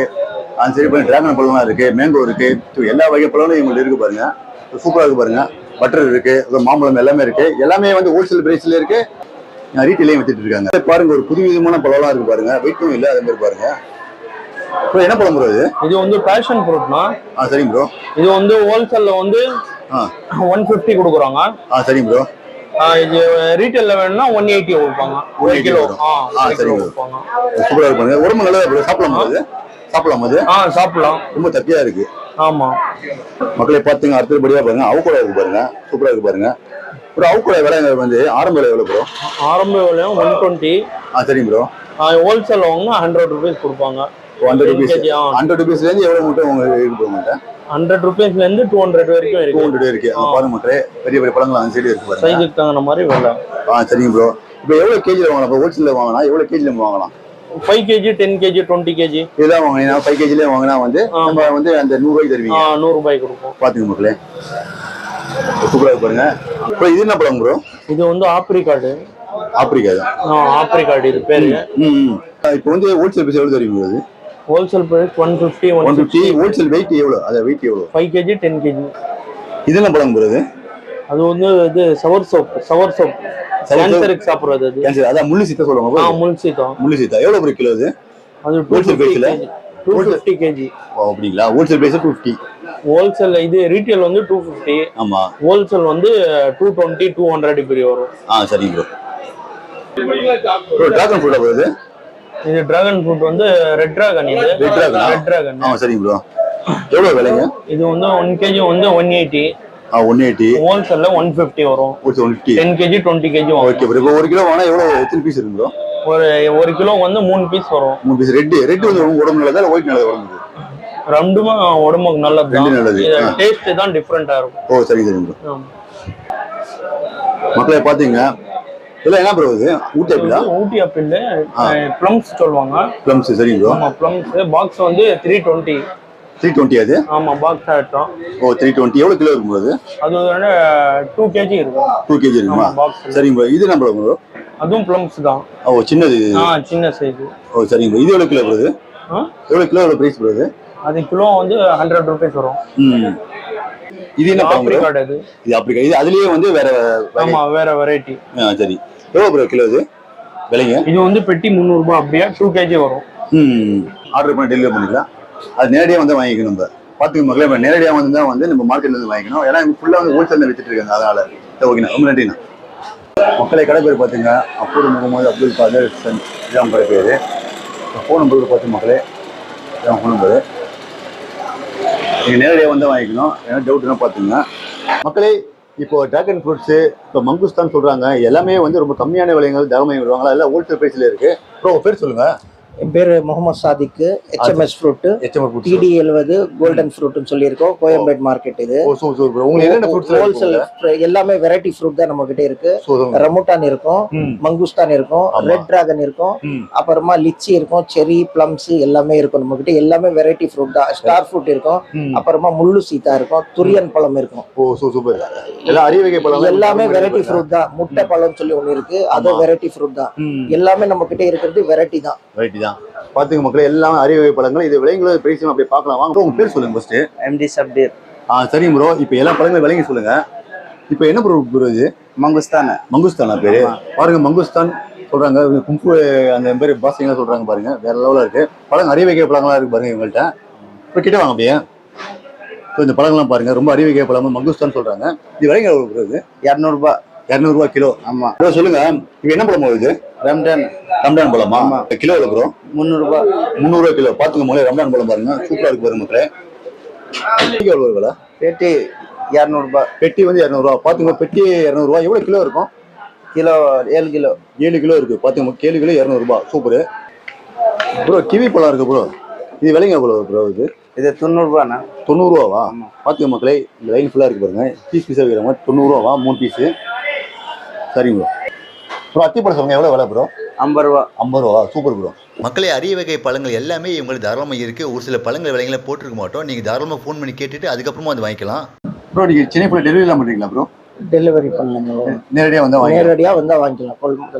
சரி பாருங்க, டிராகன் பழம்லாம் இருக்கு, மேங்கோ இருக்கு. எல்லா வகை பழமும் இவங்களுக்கு இருக்கு பாருங்க. சூப்பரா இருக்கு பாருங்க. பட்டர் இருக்கு, மாம்பழம் எல்லாமே இருக்கு. எல்லாமே வந்து ஹோல்சேல் பிரைஸ்ல இருக்கு, ரீட்டைலையும் வித்துட்டு இருக்காங்க. பாருங்க, ஒரு புது விதமான பழம்லாம் இருக்கு பாருங்க. வெயிட்டும் இல்லை, அதே மாதிரி பாருங்க. ப்ரோ என்ன பழம் ப்ரோ இது?
இது வந்து பேஷன் ஃப்ரூட்னா.
சரிங்க ப்ரோ.
இது வந்து ஹோல்சேல்ல வந்து 150 கொடுக்குறாங்க.
சரிங்க ப்ரோ.
இது ரீட்டைல்ல வேணும்னா 180 கொடுப்பாங்க. 1 கிலோ.
சரிங்க
கொடுப்பாங்க.
சூப்பரா இருக்கு பாருங்க. உடம்பு நல்லதா ப்ரோ. சாப்பிடலாமா அது? சாப்பிடலாமா அது?
சாப்பிடலாம்.
ரொம்ப தப்பியா இருக்கு.
ஆமா
மக்களை பாத்துங்க. அடுத்தபடியா பாருங்க, அவுக்கோடா இருக்கு பாருங்க. சூப்பரா இருக்கு பாருங்க. ப்ரோ அவுக்கோடா விலை வந்து ஆரம்ப விலை எவ்வளவு ப்ரோ?
ஆரம்ப விலையும் 120.
சரிங்க ப்ரோ.
ஹோல்சேல் வாங்கினா 100 rupees கொடுப்பாங்க.
100 rupees. 100 rupeesல இருந்து எவ்வளவு மூட்டை உங்களுக்கு இருக்கு உங்கள்கிட்ட?
100 rupeesல இருந்து 200 வரைக்கும் இருக்கு.
200 இருக்கு. பாருங்க மக்களே, பெரிய பெரிய பழங்கள் அந்த சைடு இருக்கு பாருங்க.
சைஸுக்கு தகுந்த மாதிரி விலை.
சரிங்க ப்ரோ. இப்போ எவ்வளவு கேஜில வாங்கலாம்? இப்போ ஹோல்சேல்ல வாங்கினா எவ்வளவு கேஜில வாங்கலாம்?
5 kg, 10 kg, 20 kg
இதெல்லாம் வாங்கினா 5 கேஜிலே வாங்கினா வந்து நம்ம வந்து அந்த 100 ரூபாய்க்கு தருவீங்க.
100 ரூபாய் கொடுப்போம்.
பாத்துங்க மக்களே, சூப்பரா இருக்கு பாருங்க. இப்போ இது என்ன பழம் ப்ரோ?
இது வந்து ஆப்ரிகாட்.
ஆப்பிரிக்கா.
ஆப்ரிகாட் இது பேரு.
இப்போ வந்து ஹோல்சேல் பிரைஸ் எவ்வளவு தருவீங்க? அது
ஹோல்சேல் பிரைஸ் 150.
150. ஹோல்சேல் வெயிட் எவ்வளவு? அத வெயிட் எவ்வளவு?
5 kg, 10 kg.
இது என்ன பழம் ப்ரோ?
அது வந்து இது சவர் சோப். கேன்சருக்கு சாப்பிடுறது அது.
கேன்சர். அதான் முள்ளு சீத்தா சொல்லுவாங்க.
முள் சீத்தா.
முள்ளு சீத்தா எவ்வளவு ப்ரோ கிலோ அது?
அது
ஹோல்சேல் பிரைஸ்ல
250 kg.
அப்படிங்களா? Wholesale price 250.
ஹோல்சேல் இது ரீட்டைல் வந்து 250.
ஆமா.
ஹோல்சேல் வந்து 220, 200 இப்படி வரும்.
சரிங்க ப்ரோ. ப்ரோ டிராகன் ஃப்ரூட் வருது.
இது டிராகன் ஃப்ரூட் வந்து ரெட் டிராகன். இது ரெட் டிராகன்.
சரிங்க ப்ரோ. எவ்வளவு விலைங்க? இது
வந்து 1 kg வந்து 180.
180.
ஹோல்சேல்ல 150 வரும்.
150.
10 kg, 20 kg வரும்.
Okay bro. இப்போ 1 கிலோ வாங்கினா எவ்வளவு எத்தனை பீஸ் இருக்கு ப்ரோ?
ஒரு கிலோ வந்து 3 பீஸ் வரும்.
3 பீஸ். ரெட் வந்து உடம்பு நல்லதா இல்ல ஒயிட் நல்லதா உடம்புக்கு?
ரெண்டுமே உடம்புக்கு நல்லது.
ரெண்டு நல்லது.
டேஸ்ட் தான் டிஃபரண்டா இருக்கும்.
சரிங்க ப்ரோ. மக்களே பாத்தீங்க, இதெல்லாம் என்ன ப்ரோ இது? ஊட்டி ஆப்பிளா?
ஊட்டி ஆப்பிள் ப்ளம்ஸ் சொல்லுவாங்க.
ப்ளம்ஸ். சரிங்க ப்ரோ.
ஆமா ப்ளம்ஸ். பாக்ஸ் வந்து 320.
320 அது?
ஆமா பாக்ஸ் ஆயிட்டோம்.
320. எவ்வளவு கிலோ இருக்கும் அது?
அது வந்து 2 kg இருக்கும்.
2 kg இருக்குமா? சரிங்க ப்ரோ. இது என்ன ப்ரோ?
அதுவும் ப்ளம்ஸ் தான்.
சின்னது.
சின்ன சைஸ்.
சரிங்க ப்ரோ. இது எவ்வளவு கிலோ ப்ரோ? எவ்வளவு கிலோ எவ்வளவு பிரைஸ் ப்ரோ?
அது கிலோ வந்து 100 rupees வரும்.
இது என்ன
ஆப்ரிகாட்? இது
ஆப்ரிக்கா. இது அதுலயே வந்து வேற
வேற வெரைட்டி.
சரி. எவ்வளவு ப்ரோ கிலோ இது விலைங்க?
இது வந்து பெட்டி 300 ரூபாய். அப்படியே 2 kg வரும்.
ஆர்டர் பண்ணி டெலிவரி பண்ணிக்கலாம். அது நேரடியாக வந்து வாங்கிக்கணும். நம்ம பார்த்துக்க மக்களே, நேரடியாக வந்து தான் வந்து நம்ம மார்க்கெட்ல இருந்து வாங்கிக்கணும். ஏன்னா ஃபுல்லாக வந்து ஹோல்சேலில் வித்துட்டு இருக்காங்க. அதனால ஓகேண்ணா, ரொம்ப நன்றிண்ணா. மக்களை கடை பேர் பார்த்தீங்க அப்பூர் முகமது அப்துல் காதர் சன். இதான் கடை பேர். ஃபோன் நம்பர் பார்த்து மக்களே, இதான் ஃபோன் நம்பரு. நீங்கள் நேரடியாக வந்து வாங்கிக்கணும். ஏன்னா டவுட்னா பார்த்துங்க மக்களே. இப்போ டிராகன் ஃப்ரூட்ஸு, இப்போ மங்குஸ்தான் சொல்கிறாங்க. எல்லாமே வந்து ரொம்ப கம்மியான விலைகள் தாராளமாக விடுவாங்களா? எல்லாம் ஹோல்சேல் ப்ரைஸில் இருக்குது. ப்ரோ பேர் சொல்லுங்கள்.
என் பேர் முகமது சாதிக்கு. HMS ஃப்ரூட்டு, TD70 கோல்டன் ஃப்ரூட்னு சொல்லியிருக்கோம். கோயம்பேடு மார்க்கெட் இது. ஹோல்சேல் எல்லாமே வெரைட்டி ஃப்ரூட் தான் நம்ம கிட்ட இருக்கு. ரமுட்டான் இருக்கும், மங்குஸ்தான் இருக்கும், ரெட் டிராகன் இருக்கும், அப்புறமா லிச்சி இருக்கும், செரி, பிளம்ஸ் எல்லாமே இருக்கும் நம்ம கிட்ட. எல்லாமே வெரைட்டி ஃப்ரூட் தான். ஸ்டார் ஃப்ரூட் இருக்கும், அப்புறமா முள்ளு சீத்தா இருக்கும், துரியன் பழம் இருக்கும். எல்லாமே வெரைட்டி ஃப்ரூட் தான். முட்டை பழம் சொல்லி ஒண்ணு இருக்கு, அது வெரைட்டி ஃப்ரூட் தான். எல்லாமே நம்ம கிட்ட இருக்கிறது வெரைட்டி தான்.
பாத்துங்க மக்களே, எல்லாமே அரிய வகை பழங்கள். இது விலைங்களோ பிரைஸ் அப்படியே பார்க்கலாம். வாங்க. உங்க பேர் சொல்லுங்க ஃபர்ஸ்ட்.
MD சப்டீர்.
சரிங்க ப்ரோ. இப்போ எல்லா பழங்களும் விலைங்க சொல்லுங்க. இப்போ என்ன ப்ரோ இது? மங்குஸ்தானா பேரு? பாருங்க, மங்குஸ்தான் சொல்றாங்க. கும்பு அந்த பேர் பாசைங்களா சொல்றாங்க பாருங்க. வேற லெவலா இருக்கு. பழம் அரிய வகை பழங்களா இருக்கு பாருங்க இவங்கள்ட்ட. இப்போ கிட்ட வாங்க அப்படியே. இந்த பழங்கள்லாம் பாருங்க, ரொம்ப அரிய வகை பழம் மங்குஸ்தான் சொல்றாங்க. இது விலைங்க எவ்வளவு ப்ரோ? இது
200 ரூபாய்.
200 ரூபாய் கிலோ.
ஆமா.
சொல்லுங்க, இது என்ன பழம் இது? ரம்டான் பழமா? கிலோ எவ்வளவு ப்ரோ?
300 ரூபாய்.
300 ரூபாய் கிலோ. பாத்துங்க முதல்ல ரம்டான் பழம் பாருங்க, சூப்பரா இருக்கு பாருங்க மக்களே. எவ்வளவு விலை?
பெட்டி 200 ரூபாய்.
பெட்டி வந்து 200 ரூபாய். பாத்துங்க, பெட்டி 200 ரூபாய். எவ்வளவு கிலோ இருக்கும்?
Kilo 7 kilo.
7 கிலோ இருக்கு. பாத்துங்க, 7 கிலோ 200 ரூபாய். Super bro. கிவி பழம் இருக்கு ப்ரோ. இது விலைங்க எவ்வளவு ப்ரோ? இது
இது 90 ரூபாண்ணா.
90 ரூபாவா? பார்த்துக்க மக்களே, இந்த லைன் ஃபுல்லாக இருக்கு பாருங்க. பீஸ் பீஸாக இருக்கிற மாதிரி 90 ரூபாவா 3 பீஸு? சரிங்க ப்ரோ. ப்ரோ அத்திப்பழம் சொல்லுங்க, எவ்வளோ விலை ப்ரோ?
50 ரூபா.
50 ரூபா, சூப்பர் ப்ரோ.
மக்களே, அரிய வகை பழங்கள் எல்லாமே இவங்களுக்கு தாராளமாக இருக்குது. ஒரு சில பழங்கள் விலைகளை போட்டிருக்க மாட்டோம். நீங்கள் தாராளமாக ஃபோன் பண்ணி கேட்டுட்டு அதுக்கப்புறமா வந்து வாங்கிக்கலாம்.
ப்ரோ நீங்கள் சென்னை ஃபுல்லாக டெலிவரிலாம் பண்ணுறீங்களா ப்ரோ?
டெலிவரி பண்ணுங்க,
நேரடியாக வந்து வாங்கிக்கலாம்.
நேரடியாக வந்தால் வாங்கிக்கலாம்.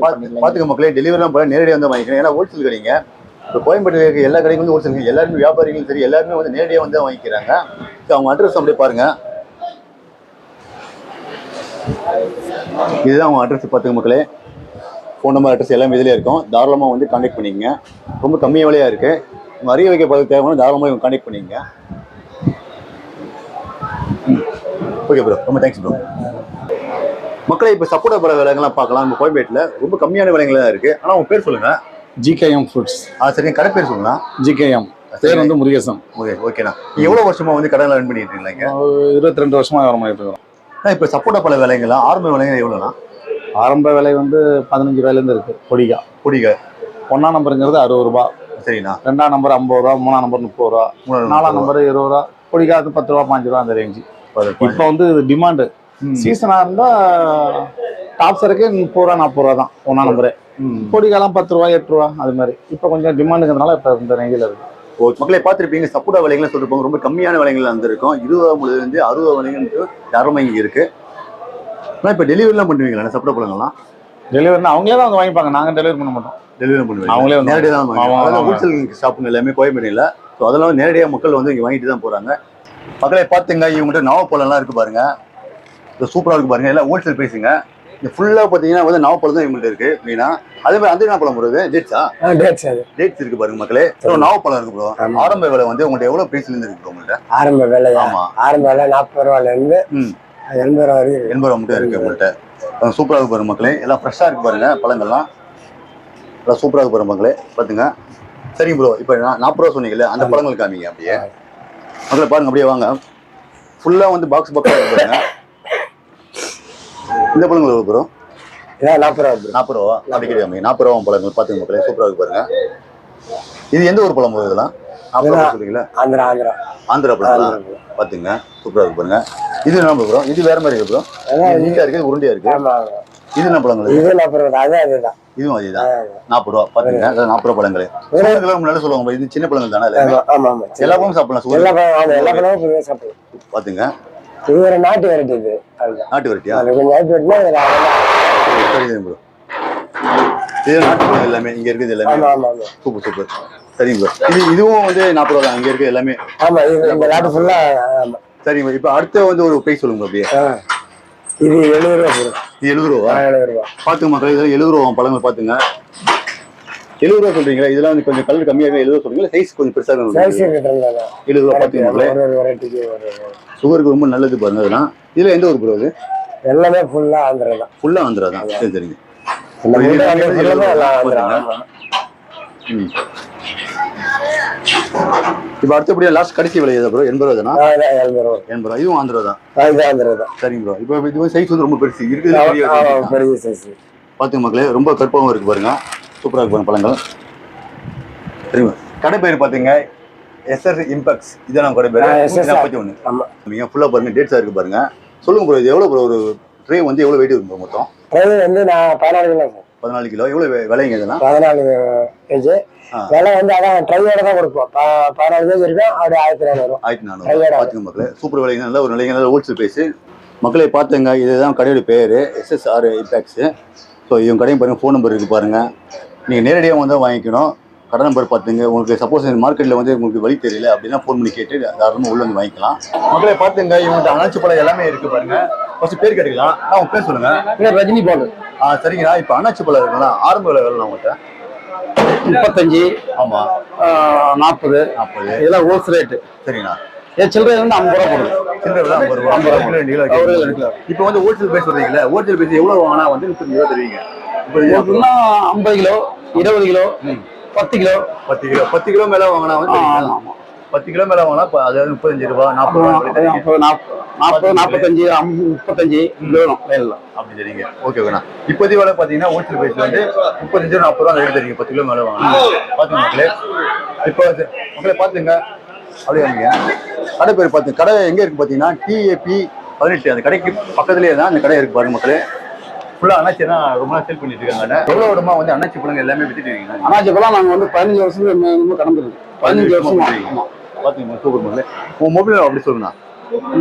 பார்த்துக்க மக்களே, டெலிவரிலாம் போல நேரடியாக வந்து வாங்கிக்கலாம். ஏன்னா ஹோல்சேல் கடைங்க. இப்போ கோயம்பேட்டில் இருக்க எல்லா கடைக்கும் வந்து ஹோல்சேல், எல்லாருமே வியாபாரிகளும் சரி எல்லாருமே வந்து நேரடியாக வந்து வாங்கிக்கிறாங்க. அவங்க அட்ரஸ் அப்படியே பாருங்கள். இதுதான் அவங்க அட்ரஸ். பார்த்துக்க மக்களே, ஃபோன் நம்பர் அட்ரஸ் எல்லாமே இதிலே இருக்கும். தாராளமாக வந்து கான்டாக்ட் பண்ணிக்கங்க. ரொம்ப கம்மியாக விலையாக இருக்குது. உங்கள் அரிய வைக்க பதவி தேவையான தாராளமாக இவங்க கான்டாக்ட் பண்ணிக்கங்க. ஓகே ப்ரோ, ரொம்ப தேங்க்ஸ் ப்ரோ. மக்களை இப்போ சப்போட்டா பழ விலைங்கள்லாம் பார்க்கலாம். நம்ம கோயம்பேட்டில் ரொம்ப கம்மியான விலைகள் தான் இருக்குது. ஆனால் உங்கள் பேர் சொல்லுங்கள்.
GKM foods.
சரி, கடை பேர் சொல்லுங்களா?
GKM பேர் வந்து முருகேசன்.
ஓகேண்ணா. எவ்வளோ வருஷமாக வந்து கடையில் ரன் பண்ணிட்டு இருக்கீங்க?
22 வருஷமா வியாபாரம் பண்ணிட்டு இருக்கோம்.
இப்போ சப்போட்டா பழ விலைங்கள்லாம் ஆரம்ப விலைங்க எவ்வளோண்ணா?
ஆரம்ப விலை வந்து 15 ரூபாயிலேருந்து இருக்கு. பொடிகா
பொடிகா
1ஆம் நம்பருங்கிறது 60 ரூபா.
சரிண்ணா.
2ஆம் நம்பர் 50 ரூபா, 3ஆம் நம்பர் 30 ரூபா, 4ஆம் நம்பர் 20 ரூபா, பொடிகா 10 ரூபா 5 ரூபா அந்த ரேஞ்சு. இப்போ வந்து டிமாண்டு சீசனாக இருந்தால் டாப் சரக்கு 30 ரூபா 40 ரூபா தான் 1ஆம் நம்பரு. பொடிகாலாம் 10 ரூபா 8 ரூபா அது மாதிரி. இப்போ கொஞ்சம் டிமாண்டுங்கிறதுனால இப்போ இந்த ரேஞ்சில் இருக்கு.
மக்களை பார்த்துருப்பீங்க, சப்போட்டா விலைகளை சொல்லிருப்பாங்க. ரொம்ப கம்மியான விலைகள் வந்திருக்கும். 20 முதலேருந்து 60 விலைகள் தரமாக இங்கே இருக்கு. ஆனால் இப்போ டெலிவரிலாம் பண்ணுவீங்களா சப்போட்டா பழங்கள்லாம்?
டெலிவரினா அவங்களே தான் வந்து வாங்கிப்பாங்க, நாங்கள் டெலிவரி பண்ண மாட்டோம்.
டெலிவரி பண்ணுவீங்க,
அவங்களே வந்து
நேரடியாக தான் வாங்குவாங்க. ஹோல்சேல் ஷாப்புங்க எல்லாமே கோயம்பேட்டில். ஸோ அதெல்லாம் நேரடியாக மக்கள் வந்து இங்கே வாங்கிட்டு தான் போகிறாங்க. மக்களை பார்த்துங்க, இவங்ககிட்ட நாவப்பழம்லாம் இருக்குது பாருங்க. இது சூப்பராக இருக்குது பாருங்க. எல்லாம் ஹோல்சேல் பேசுங்க. இது ஃபுல்லாக பார்த்தீங்கன்னா வந்து நாவப்பழம் தான் இவங்கள்ட்ட இருக்குது மெயினாக. அதே மாதிரி அந்த நாவப்பழம் வருது டேட்ஸா? டேட்ஸ் இருக்குது பாருங்க மக்களே. நாவப்பழம் இருக்கு ப்ரோ. ஆரம்ப விலை வந்து உங்கள்கிட்ட எவ்வளோ ப்ரைஸ்லேருந்து இருக்குது உங்கள்கிட்ட?
ஆரம்ப விலை
ஆமாம்,
ஆரம்ப விலை 40 ரூபாயிலேருந்து 80 ரூபா வரைக்கும்.
80 ரூபா மட்டும் இருக்குது உங்கள்கிட்ட. சூப்பராக இருக்கு பாருங்க மக்களே. எல்லாம் ஃப்ரெஷ்ஷாக இருக்குது பாருங்க பழங்கள்லாம். எல்லாம் சூப்பராக இருக்கு பாருங்க மக்களே. பார்த்துங்க. சரிங்க ப்ரோ, இப்போ 40 ரூபா சொன்னீங்கல்ல, அந்த பழங்கள் காமிங்க அப்படியே. மக்களை பாருங்க, அப்படியே வாங்க. ஃபுல்லாக வந்து பாக்ஸ் பாக்ஸாக பாருங்க. இந்த பழங்கள் எவ்வளோ ப்ரோ?
40 ரூபா.
40 ரூபா அப்படி கிடையாது. 40 ரூபா பழங்கள் பார்த்துங்க மக்களே. சூப்பராக இருக்கு பாருங்க. இது எந்த ஒரு பழம் போகுது இதெல்லாம்? 40 ரூபா சொல்றீங்களா? ஆந்திரா பழம் பார்த்துங்க. சூப்பராக இருக்கு பாருங்க. இது என்ன ப்ரோ? இது வேற மாதிரி இருக்கு ப்ரோ. நீட்டாக இருக்குது, உருண்டையாக இருக்கு. இது என்ன பழங்கள்?
இது 40 ரூபா. அதுதான்
இதுவும் அதேதான் 40 ரூபா. பாத்துங்க, 40 ரூபா பழங்களே. முன்னாடி சொல்லுவாங்க இது சின்ன பழங்கள் தானே? எல்லா பழமும் சாப்பிடலாம்.
எல்லா பழமும் சாப்பிடலாம்.
பாத்துங்க,
இது ஒரு நாட்டு வெரைட்டி. இது
நாட்டு வெரைட்டியா?
சரி
ப்ரோ, இது நாட்டு பழம் எல்லாமே இங்க இருக்குது எல்லாமே. Super super. சரிங்க ப்ரோ. இதுவும் வந்து 40 ரூபா தான் இங்க இருக்கு எல்லாமே.
ஆமா, இந்த நாட்டு ஃபுல்லா.
சரிங்க ப்ரோ. இப்போ அடுத்த வந்து ஒரு பிரைஸ் சொல்லுங்க அப்படியே.
இது 70 ரூபா.
இது 70 ரூபா.
70 ரூபா.
பாத்துங்க மக்கள், இதெல்லாம் 70 ரூபா பழங்கள் பாத்துங்க. 70 ரூபா சொல்றீங்களா? இதெல்லாம் வந்து கொஞ்சம் கலர் கம்மியாகவே 70 ரூபா சொல்றீங்களா? சைஸ் கொஞ்சம் பெருசாக 70 ரூபா பாத்துங்க மக்களே. சுகருக்கு ரொம்ப நல்லது பாருங்க. அதெல்லாம் இதுல எந்த ஒரு ப்ரோ? இது
எல்லாமே ஃபுல்லா ஆந்திரா தான்.
ஃபுல்லா ஆந்திரா தான். சரி சரிங்க. இப்போ அடுத்தபடியா லாஸ்ட் கடைசி விலை எதா ப்ரோ? 80 ரூபா தானா?
80 ரூபா.
80 ரூபா. இதுவும் ஆந்திரா தான்.
ஆந்திரா தான்.
சரிங்க ப்ரோ. இப்போ இது வந்து சைஸ் வந்து ரொம்ப பெருசு இருக்குது.
பெரிய சைஸ்.
பாத்துங்க மக்களே, ரொம்ப கற்பமாக இருக்கு பாருங்க. சூப்பராக இருக்கு பாருங்க பழங்கள். சரிங்க. கடை பேர் பாத்தீங்க SR இம்பாக்ட்ஸ். இதான் கடை பேர். 41.
ஆமா.
நீங்க ஃபுல்லா பாருங்க, டேட்ஸா இருக்கு பாருங்க. சொல்லுங்க ப்ரோ, இது எவ்வளவு ப்ரோ? ஒரு ட்ரே வந்து எவ்வளவு வெயிட் இருக்கும் மொத்தம்?
ட்ரே வந்து நான் 14 கிலோ சார்.
14 கிலோ. எவ்வளவு விலைங்க இதெல்லாம்?
14 கேஜி. விலை வந்து அதான் ட்ரையோட தான் கொடுப்போம். 14 கேஜி இருக்கும். அப்படியே 1400 வரும்.
1400. பாத்துங்க மக்களே, சூப்பர் விலைங்க. நல்ல ஒரு நிலைங்க, நல்ல ஹோல்சேல் பிரைஸ். மக்களை பாத்துங்க, இதுதான் கடையோட பேரு, SSR இம்பாக்ட்ஸ். ஸோ இவங்க கடையும் பாருங்க, ஃபோன் நம்பர் இருக்கு பாருங்க. நீங்க நேரடியாக வந்து வாங்கிக்கணும். கடை நம்பர் பார்த்துங்க. உங்களுக்கு சப்போஸ் மார்க்கெட்டில் வந்து உங்களுக்கு வழி தெரியல அப்படின்னா ஃபோன் பண்ணி கேட்டு தாராளமாக உள்ள வந்து வாங்கிக்கலாம். மக்களை பார்த்துங்க, இவங்கள்ட்ட அனாச்சி பழம் எல்லாமே இருக்கு பாருங்க. ஃபர்ஸ்ட் பேர் கேட்டுக்கலாம். உங்க பேர் சொல்லுங்க.
ரஜினி பாலு.
சரிங்கண்ணா. இப்போ அனாச்சி பழம் இருக்குங்களா? ஆரம்ப விலை வேலை உங்கள்கிட்ட
35.
ஆமா,
40. இதெல்லாம் ஹோல்சேல் ரேட்டு.
சரிங்கண்ணா.
சில்லறை வந்து 50 ரூபா போடுது.
சில்லறை 50 ரூபா. 50 ரூபா. இப்போ வந்து ஹோல்சேல் பேஸ் சொல்றீங்களா? ஹோல்சேல் பேஸ் எவ்வளவு வாங்கினா வந்து 35 ரூபா தருவீங்க? இப்போ
50 கிலோ, 20 கிலோ, 10 கிலோ.
10 கிலோ மேல வாங்கினா வந்து 10 கிலோ மேல வாங்கினா அது 35 ரூபா, 40 ரூபா,
40, 45, 35 வேணும் வேணும்
அப்படி தெரியுங்க. ஓகே ஓகேண்ணா. இப்போதைக்கு வேலை பார்த்தீங்கன்னா ஹோல்சேல் பிரைஸ் வந்து 35 40 ரூபா ரேட் தெரியுங்க. 10 கிலோ மேல வாங்கினா பாத்துங்க மக்களே. இப்போ மக்களே பாத்துங்க, அப்படியே வாங்க. கடை பேர் பார்த்து கடை எங்கே இருக்குது பார்த்தீங்கன்னா டிஏபி 18. அந்த கடைக்கு பக்கத்துலேயே தான் அந்த கடை இருக்குது பாருங்க மக்களே. ஃபுல்லாக அண்ணாச்சி தான் ரொம்ப நாள் சேல் பண்ணிட்டு இருக்காங்க. எவ்வளோ இடமா வந்து அண்ணாச்சி பழங்க எல்லாமே வித்துட்டு இருக்கீங்க?
அண்ணாச்சி பழம் நாங்கள் வந்து 15 வருஷத்துக்கு கடந்துருக்கு. 15 வருஷம்
பார்த்தீங்க. சூப்பர் மக்களே. உங்கள் மொபைல் அப்படி சொல்லுங்கண்ணா.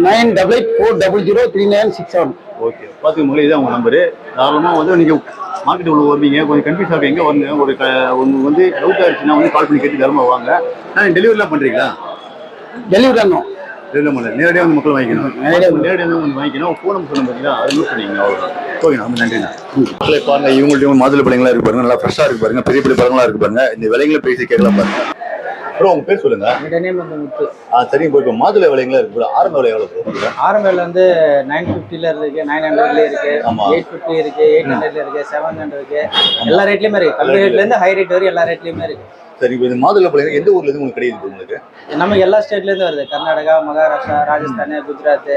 9884003967.
ஓகே. பார்த்துக்க மக்களே, இதான் உங்கள் நம்பரு. தாராளமாக வந்து நீங்கள் மார்க்கெட் உள்ள வருவீங்க, கொஞ்சம் கன்ஃபியூஸ் ஆகும் எங்கே வருங்க, உங்களுக்கு வந்து டவுட் ஆயிடுச்சுன்னா வந்து கால் பண்ணி கேட்டு தாராளமாக வாங்க. டெலிவரிலாம் பண்ணுறீங்களா?
டெலிவரி பண்ணோம்.
நேரடியாக வந்து மக்கள் வாங்கிக்கணும். நேரடியாக வந்து வாங்கிக்கணும். ஃபோன் நம்பர் சொன்ன பார்த்தீங்கன்னா அதை யூஸ் பண்ணிங்க. அவ்வளோ ஓகே. நம்ம நன்றிண்ணா. மக்களை பாருங்க, இவங்கள்ட்ட மாதுளை பழங்களா இருக்கு பாருங்க, நல்லா ஃப்ரெஷ்ஷாக இருக்கு பாருங்க, பெரிய பெரிய பழங்களா இருக்கு பாருங்க. இந்த விலைங்களை பேசி கேட்கலாம் பாருங்க. ப்ரோ உங்க பேர் சொல்லுங்க.
முத்து.
சரிங்க ப்ரோ. இப்போ மாதுளை விலைங்களா இருக்கு ப்ரோ. ஆரம்ப விலை எவ்வளோ ப்ரோ?
ஆரம்ப விலை வந்து 950ல இருக்கு, 900ல இருக்கு, 850 இருக்கு, 800ல இருக்கு, 700 இருக்கு. எல்லா ரேட்லயுமே இருக்கு. கம்மி ரேட்ல இருந்து ஹை ரேட் வரை எல்லா ரேட்லயுமே இருக்கு.
சரி. இப்போ இந்த மாதுளை பழங்கள் எந்த ஊர்ல இருந்து உங்களுக்கு கிடைக்குது உங்களுக்கு?
நம்ம எல்லா ஸ்டேட்ல இருந்து வருது. கர்நாடகா, மகாராஷ்டிரா, ராஜஸ்தான், குஜராத்,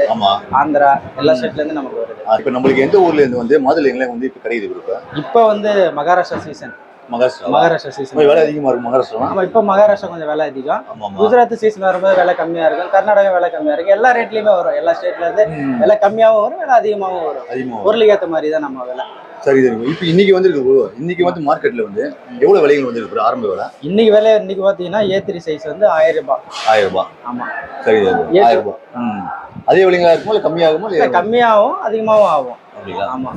ஆந்திரா எல்லா ஸ்டேட்ல இருந்து நமக்கு வருது.
இப்போ நம்மளுக்கு எந்த ஊர்ல இருந்து வந்து மாதுளைங்களே வந்து இப்போ கிடைக்குது ப்ரோ?
இப்போ வந்து மகாராஷ்டிரா சீசன். மகாராஷ்டிரா சீசன்
விலை அதிகமா இருக்கும் மகாராஷ்டிரா.
ஆமா, இப்போ மகாராஷ்டிரா கொஞ்சம் விலை அதிகம். குஜராத் சீசன் வரும்போது விலை கம்மியா இருக்கும். கர்நாடகா விலை கம்மியா இருக்கும். எல்லா ரேட்லயுமே வரும். எல்லா ஸ்டேட்ல இருந்து விலை கம்மியாவும் வரும், விலை அதிகமாகவும் வரும். பொருளுக்கு ஏற்ற மாதிரி தான் நம்ம விலை.
சரி சரி. இப்போ இன்னைக்கு வந்துருக்கு ப்ரோ. இன்னைக்கு வந்து மார்க்கெட்ல வந்து எவ்வளவு விலைகள் வந்து இருக்கு ஆரம்ப விலை?
இன்னைக்கு விலை இன்னைக்கு பாத்தீங்கன்னா A3 சைஸ் வந்து 1000 ரூபாய்.
1000 ரூபாய்.
ஆமா.
சரி. 1000 ரூபாய். அதே விலைங்களா இருக்குமா இல்ல கம்மியாகுமா? இல்ல
கம்மியாகும் அதிகமாகவும் ஆகும்.
அப்படிங்களா?
ஆமா.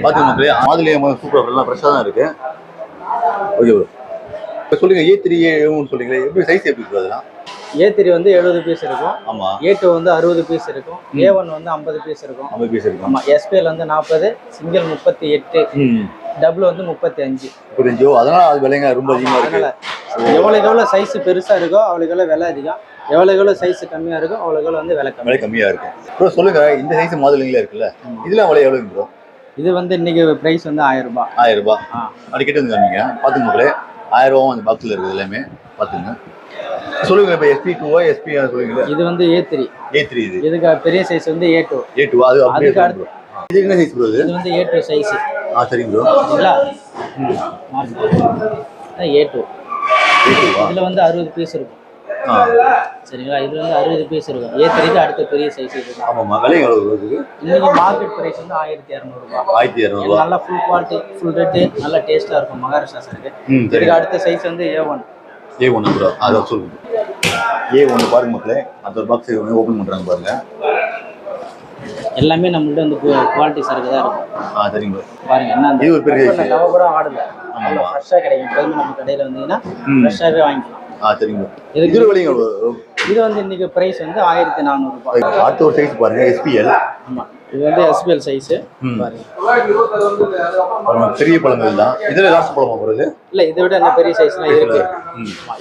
பாத்துங்க மக்களே, மாதுளை சூப்பரா எல்லாம் ஃப்ரெஷ்ஷா தான் இருக்கு. Okay bro. இப்போ சொல்லுங்க, A3 A1 சொல்றீங்களே, எப்படி சைஸ் எப்படி இருக்கு? அதெல்லாம்
A3 வந்து 70 பீஸ் இருக்கும்.
ஆமா.
A2 வந்து 60 பீஸ் இருக்கும். A1 வந்து 50 பீஸ் இருக்கும்.
50 பீஸ் இருக்கும்.
ஆமா. SPL வந்து 40, சிங்கிள் 38, டபுள் வந்து 35.
35. அதனால அது விலைங்க ரொம்ப அதிகமா இருக்கு.
எவ்வளவுக்கு எவ்வளவு சைஸ் பெருசா இருக்கோ அவ்வளவுக்கு எவ்வளவு விலை அதிகம். எவ்வளவுக்கு எவ்வளவு சைஸ் கம்மியா இருக்கோ அவ்வளவுக்கு எவ்வளவு வந்து விலை
கம்மியா இருக்கும். ப்ரோ சொல்லுங்க, இந்த சைஸ் மாதுளைங்களா இருக்குல்ல, இதெல்லாம் விலை எவ்வளவு ப்ரோ?
இது வந்து இன்னைக்கு பிரைஸ் வந்து 1000 ரூபாய்.
1000 ரூபாய். அடிக்கிட்டு வந்து காமிங்க. பாத்துங்க மக்களே, 1000 ரூபாய் அந்த பாக்ஸ்ல இருக்குது எல்லாமே. பாத்துங்க. சொல்லுங்க. இப்போ SP2 SP சொல்லுங்க.
இது வந்து A3. இதுக்கு பெரிய சைஸ் வந்து A2.
அது அப்படியே இருக்கு. இது என்ன சைஸ் ப்ரோ? இது
வந்து A2 சைஸ்.
சரி ப்ரோ.
இல்ல A2. இதுல வந்து 60 பீஸ் இருக்கும். சரிங்களா? இதுல வந்து 60 பீஸ் இருக்கும். A3க்கு அடுத்த பெரிய சைஸ் இது.
ஆமாமா. விலை எவ்வளவு இருக்கு?
இன்னைக்கு மார்க்கெட் பிரைஸ் வந்து 1200 ரூபாய்.
1200 ரூபாய்.
நல்ல ஃபுல் குவாலிட்டி, ஃபுல் ரேட், நல்ல டேஸ்டா இருக்கும். மகாராஷ்டிரா சைடு. இதுக்கு அடுத்த சைஸ் வந்து A1
ப்ரோ. அத சொல்லுங்க. A1 பாருங்க மக்களே, அந்த பாக்ஸ் ஓபன் பண்றாங்க பாருங்க.
எல்லாமே நம்மள்ட்ட வந்து குவாலிட்டி சரக்கு தான் இருக்கும்.
சரிங்க ப்ரோ.
பாருங்க என்ன
இது ஒரு பெரிய சைஸ்.
நம்ம கூட ஆடல. அவ்வளவு ஃப்ரெஷ்ஷா கிடைக்கும். எப்பவுமே நம்ம கடையில வந்தீங்கன்னா ஃப்ரெஷ்ஷாவே வாங்கிக்கலாம்.
சரிங்க ப்ரோ. இது விலைங்க ப்ரோ.
இது வந்து இன்னைக்கு பிரைஸ் வந்து 1400 ரூபாய்.
அடுத்த ஒரு சைஸ் பாருங்க, SPL.
ஆமா, இது வந்து SPL சைஸ். பாருங்க.
பெரிய பழங்கள் தான். இதுல லாஸ்ட் பழமா போறது?
இல்ல, இதை விட அந்த பெரிய சைஸ்லாம் இருக்கு.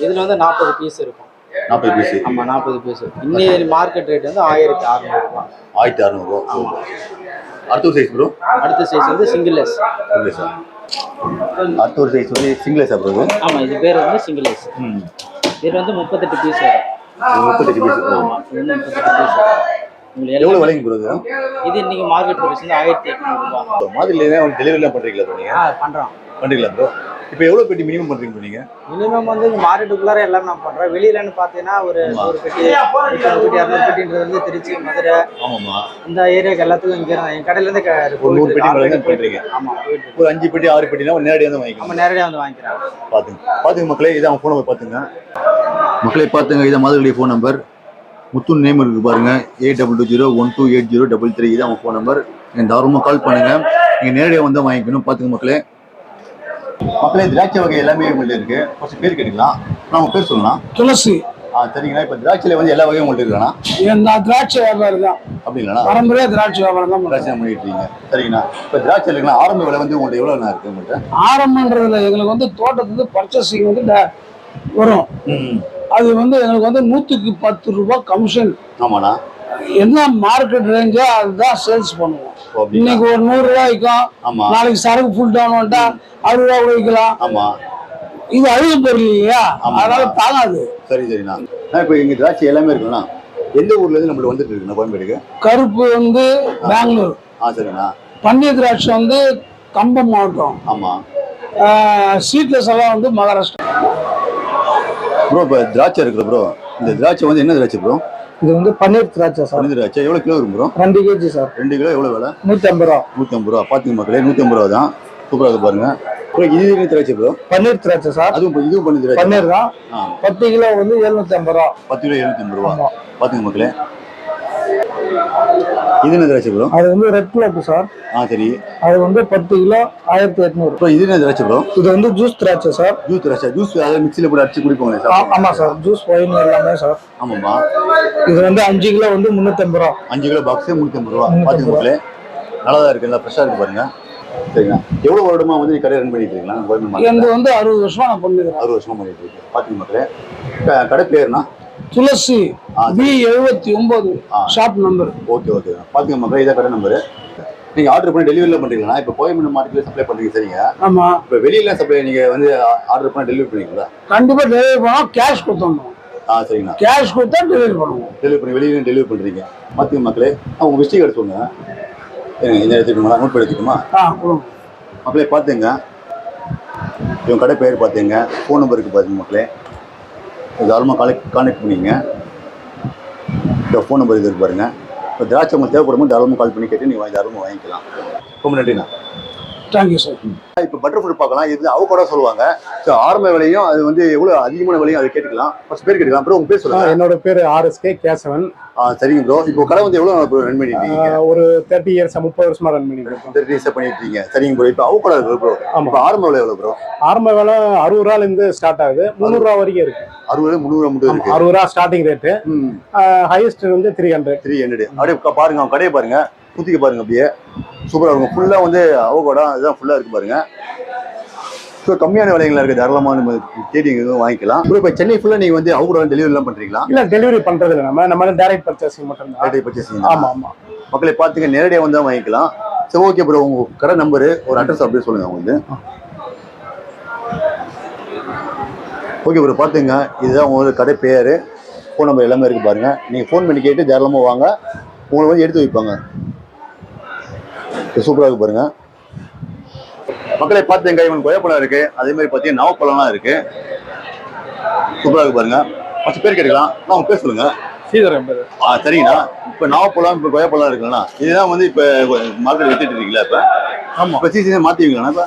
இதுல வந்து 40 பீஸ் இருக்கும்.
40 பீஸ்.
ஆமா, 40 பீஸ். இன்னைக்கு மார்க்கெட் ரேட் வந்து 1600 ரூபாய்.
1600 ரூபாய். ஆமா. அடுத்த சைஸ் ப்ரோ.
அடுத்த சைஸ் வந்து சிங்கிள் எஸ்.
அடுத்த ஒரு சைஸ் வந்து சிங்கிள் எஸ் ப்ரோ.
ஆமா, இது பேர் வந்து சிங்கிள் எஸ். இது வந்து 38 பீஸ் வரும்.
38 பீஸ்.
ஆமா, இது 38 பீஸ் வரும்.
எவ்வளவு விலைங்க ப்ரோ?
இது இன்னைக்கு மார்க்கெட் பிரைஸ் வந்து 1800 ரூபாய்.
மாதிரில டெலிவரிலாம் பண்றீங்களா ப்ரோ நீங்க?
பண்றோம்.
பண்றீங்களா ப்ரோ? இப்போ எவ்வளவு பெட்டி மினிமம் பண்றீங்க நீங்க?
மினிமம் வந்து மார்க்கெட்டுக்குள்ளார எல்லாம் நான் பண்றேன். வெளியிலன்னு பாத்தீங்கன்னா ஒரு 100 பெட்டி, 200 பெட்டின்றது வந்து திருச்சி, மதுரை,
ஆமாமா,
இந்த ஏரியாக்கு எல்லாத்துக்கும் இங்க என் கடையில இருந்து
100 பெட்டி மேல பண்றீங்க.
ஆமா,
ஒரு 5 பெட்டி 6 பெட்டினா நேரடியா வந்து வாங்கிக்கலாம்.
ஆமா, நேரடியா வந்து வாங்கிக்கிறாங்க.
பாத்துங்க மக்களே, இதான் அவங்க ஃபோன் நம்பர். பாத்துங்க மக்களே, பாத்துங்க, இதான் மாதுளை ஃபோன் நம்பர். முத்து நேம் இருக்கு பாருங்க, 8220128033. இதான் அவங்க ஃபோன் நம்பர். நீங்கள் தாராளமாக கால் பண்ணுங்க. நீங்கள் நேரடியாக வந்து வாங்கிக்கணும். பாத்துங்க மக்களே. திராட்சை வகை எல்லாமே உங்கள்ட்ட இருக்கு. ஃபர்ஸ்ட் பேர் கேட்டுக்கலாம். நான் உங்க பேர் சொல்லலாம்.
துளசி.
சரிங்களா. இப்போ திராட்சையில வந்து எல்லா வகையும் உங்கள்ட்ட இருக்காண்ணா?
நான் திராட்சை வியாபாரம் தான்.
அப்படிங்களா?
பரம்பரையா திராட்சை வியாபாரம் தான்.
திராட்சை பண்ணிட்டு இருக்கீங்க. சரிங்கண்ணா. இப்போ திராட்சை இருக்குன்னா ஆரம்ப விலை வந்து உங்கள்ட்ட எவ்வளோ இருக்கு? உங்கள்கிட்ட
ஆரம்பன்றதுல எங்களுக்கு வந்து தோட்டத்துக்கு பர்ச்சேசிங் வந்து வரும். அது வந்து எங்களுக்கு வந்து 100க்கு 10 ரூபாய் கமிஷன்.
ஆமாண்ணா.
என்ன மார்க்கெட் ரேஞ்சோ அதுதான் சேல்ஸ் பண்ணுவோம். இன்னைக்கு ஒரு 100 ரூபாய்க்கும், நாளைக்கு சரக்கு ஃபுல் டவுன் வந்துட்டா 60 ரூபாய் விற்கலாம்.
ஆமா,
இது அழுகு பொருள் இல்லையா, அதனால தாங்காது.
சரிண்ணா. இப்போ இங்க திராட்சை எல்லாமே இருக்குண்ணா. எந்த ஊர்ல இருந்து நம்மளுக்கு வந்துட்டு இருக்குண்ணா கோயம்பேடுக்கு?
கருப்பு வந்து பெங்களூர்.
சரிண்ணா.
பன்னீர் திராட்சை வந்து கம்பம் மாவட்டம்.
ஆமா.
சீட்லெஸ் எல்லாம் வந்து மகாராஷ்டிரா.
ப்ரோ இப்போ திராட்சை இருக்குது ப்ரோ, இந்த திராட்சை வந்து என்ன திராட்சை ப்ரோ?
இது வந்து பன்னீர் திராட்சை சார்.
பன்னீர் திராட்சை எவ்வளோ கிலோ வரும் ப்ரோ?
2 KG sir.
2 கிலோ எவ்வளோ விலை?
150 ரூபா.
150 ரூபா. பார்த்துங்க மக்களே, 150 ரூபா தான். சூப்பராக இருக்கு பாருங்க. இது என்ன திராட்சை ப்ரோ?
பன்னீர் திராட்சை சார்.
இதுவும் பன்னீர் திராட்சை.
பன்னீர் தான். 10 கிலோ வந்து 750 ரூபா.
10 கிலோ 750 ரூபா. பார்த்துங்க மக்களே. இது என்ன திராட்சை ப்ரோ?
அது வந்து ரெட் பிளாக் சார்.
சரி.
அது வந்து 10 கிலோ 1800.
ப்ரோ இது என்ன திராட்சை ப்ரோ?
இது வந்து ஜூஸ் திராட்சை சார்.
ஜூஸ் திராட்சை. ஜூஸ் அதாவது மிக்ஸியில் போட்டு அடிச்சு குடிப்போங்க சார்.
ஆமா சார், ஜூஸ் ஒயின் எல்லாமே சார்.
ஆமாம்மா.
இது வந்து 5 கிலோ வந்து 350 ரூபா. 5
கிலோ பாக்ஸே 350 ரூபா. பார்த்துங்க மக்களே, நல்லா தான் இருக்கு, நல்லா ஃப்ரெஷ்ஷாக இருக்கு பாருங்க. சரிங்க. எவ்வளோ வருடமா வந்து நீ கடை ரன் பண்ணிட்டு இருக்கீங்களா?
இது வந்து 60 வருஷமா நான் பண்ணிருக்கேன்.
60 வருஷமா பண்ணிட்டு இருக்கேன். பார்த்துங்க மக்களே. கடை பேருனா
துளசி B79 shop number.
Okay okay. பார்த்துங்க மக்களே, இதான் கடை நம்பரு. நீங்கள் ஆர்டர் பண்ணி டெலிவரிலாம் பண்ணுறீங்களா? இப்போ கோயம்பேடு மார்க்கெட்டில் சப்ளை பண்ணுறீங்க சரிங்க.
ஆமாம்.
இப்போ வெளியிலாம் சப்ளை நீங்கள் வந்து ஆர்டர் பண்ணி டெலிவரி பண்ணுவீங்களா?
கண்டிப்பாக டெலிவரி பண்ணோம், கேஷ் கொடுத்துடணும்.
சரிங்கண்ணா.
கேஷ் கொடுத்தா டெலிவரி பண்ணுவோம்.
டெலிவரி பண்ணி வெளியில டெலிவரி பண்ணுறீங்க. பார்த்துங்க மக்களே, உங்கள் விசிட்டிங் கார்டு சொல்லுங்கள். இந்த எடுத்துக்கணுமா? நோட் பண்ணி எடுத்துக்குமா? மக்களே பார்த்துங்க, இவங்க கடை பேர் பார்த்துங்க, ஃபோன் நம்பர் இருக்குது பார்த்துங்க மக்களே. தாராளமாக கான்டெக்ட் பண்ணிங்க. இந்த ஃபோன் நம்பர் இது இருக்கு பாருங்க. இப்போ திராட்சை உங்களுக்கு தேவைப்படும் தாராளமாக கால் பண்ணி கேட்டு நீங்கள் தாராளமாக வாங்கிக்கலாம். ரொம்ப நன்றிண்ணா.
Thank you sir.
இப்போ பட்டர் ஃப்ரூட் பார்க்கலாம். இது அவகோடா சொல்லுவாங்க. ஸோ ஆரம்ப விலையும் அது வந்து எவ்வளோ அதிகமான விலையும் அதை கேட்டுக்கலாம். ஃபர்ஸ்ட் பேர் கேட்டுக்கலாம். அப்புறம் உங்கள் பேர் சொல்லுங்கள்.
என்னோட பேர் RSK கேசவன்.
சரிங்க ப்ரோ. இப்போ கடை வந்து எவ்வளோ ரன் பண்ணிட்டு இருக்கீங்க?
ஒரு 30 இயர்ஸ் 30 வருஷமா ரன் பண்ணிட்டு இருக்கோம்.
30 இயர்ஸாக பண்ணிட்டு இருக்கீங்க. சரிங்க ப்ரோ. இப்போ அவகோடா இருக்கு ப்ரோ.
ஆமாம்.
இப்போ ஆரம்ப விலை எவ்வளோ ப்ரோ?
ஆரம்ப விலை 60 ரூபாயிலிருந்து ஸ்டார்ட் ஆகுது. 300 ரூபா வரைக்கும் இருக்கு.
60 300 மட்டும் இருக்கு.
60 ரூபா ஸ்டார்டிங் ரேட்டு. ஹையஸ்ட் வந்து 300.
அப்படியே பாருங்க, அவங்க கடையை பாருங்க, குத்திக்க பாருங்க, அப்படியே சூப்பராக இருக்கும். ஃபுல்லாக வந்து அவகோடா இதுதான் ஃபுல்லாக இருக்கு பாருங்க. ஸோ கம்மியான விலைங்களா இருக்குது, தாராளமாக நம்ம தேடி வாங்கிக்கலாம். இப்போ சென்னை ஃபுல்லாக நீங்கள் வந்து அவகோடா டெலிவரிலாம் பண்ணுறீங்களா?
இல்லை, டெலிவரி பண்ணுறது இல்லை. நம்ம டைரக்ட் பர்ச்சேசிங் மட்டும் தான்.
Direct purchasing.
ஆமாம் ஆமாம்.
மக்களை பார்த்துங்க, நேரடியாக வந்து வாங்கிக்கலாம். சரி ஓகே ப்ரோ. உங்கள் கடை நம்பரு ஒரு அட்ரஸ் அப்படியே சொல்லுங்கள் உங்களுக்கு. Okay bro. பார்த்துங்க, இதுதான் உங்களுக்கு கடை பேர், ஃபோன் நம்பர் எல்லாமே இருக்குது பாருங்கள். நீங்கள் ஃபோன் பண்ணி கேட்டு தாராளமாக வாங்க, உங்களை வந்து எடுத்து வைப்பாங்க. சூப்பராக இருக்கு பாருங்க. மக்களை பார்த்துங்க, இவன் கொய்யாப்பழம் இருக்கு, அதே மாதிரி பார்த்தீங்கன்னா நாவப்பழம்லாம் இருக்கு. சூப்பராக இருக்கு பாருங்க. ஃபர்ஸ்ட் பேர் கேட்கலாம். உங்க பேர் சொல்லுங்க.
சீதரம் பேர்.
சரிங்கண்ணா. இப்போ நாவப்பழம் இப்போ கொய்யாப்பழம் இருக்குங்களா, இதுதான் வந்து இப்போ மார்க்கெட் வித்துட்டு இருக்கீங்களா? இப்போ ஆமாம். இப்போ சீசன் மாற்றிங்களா? இப்போ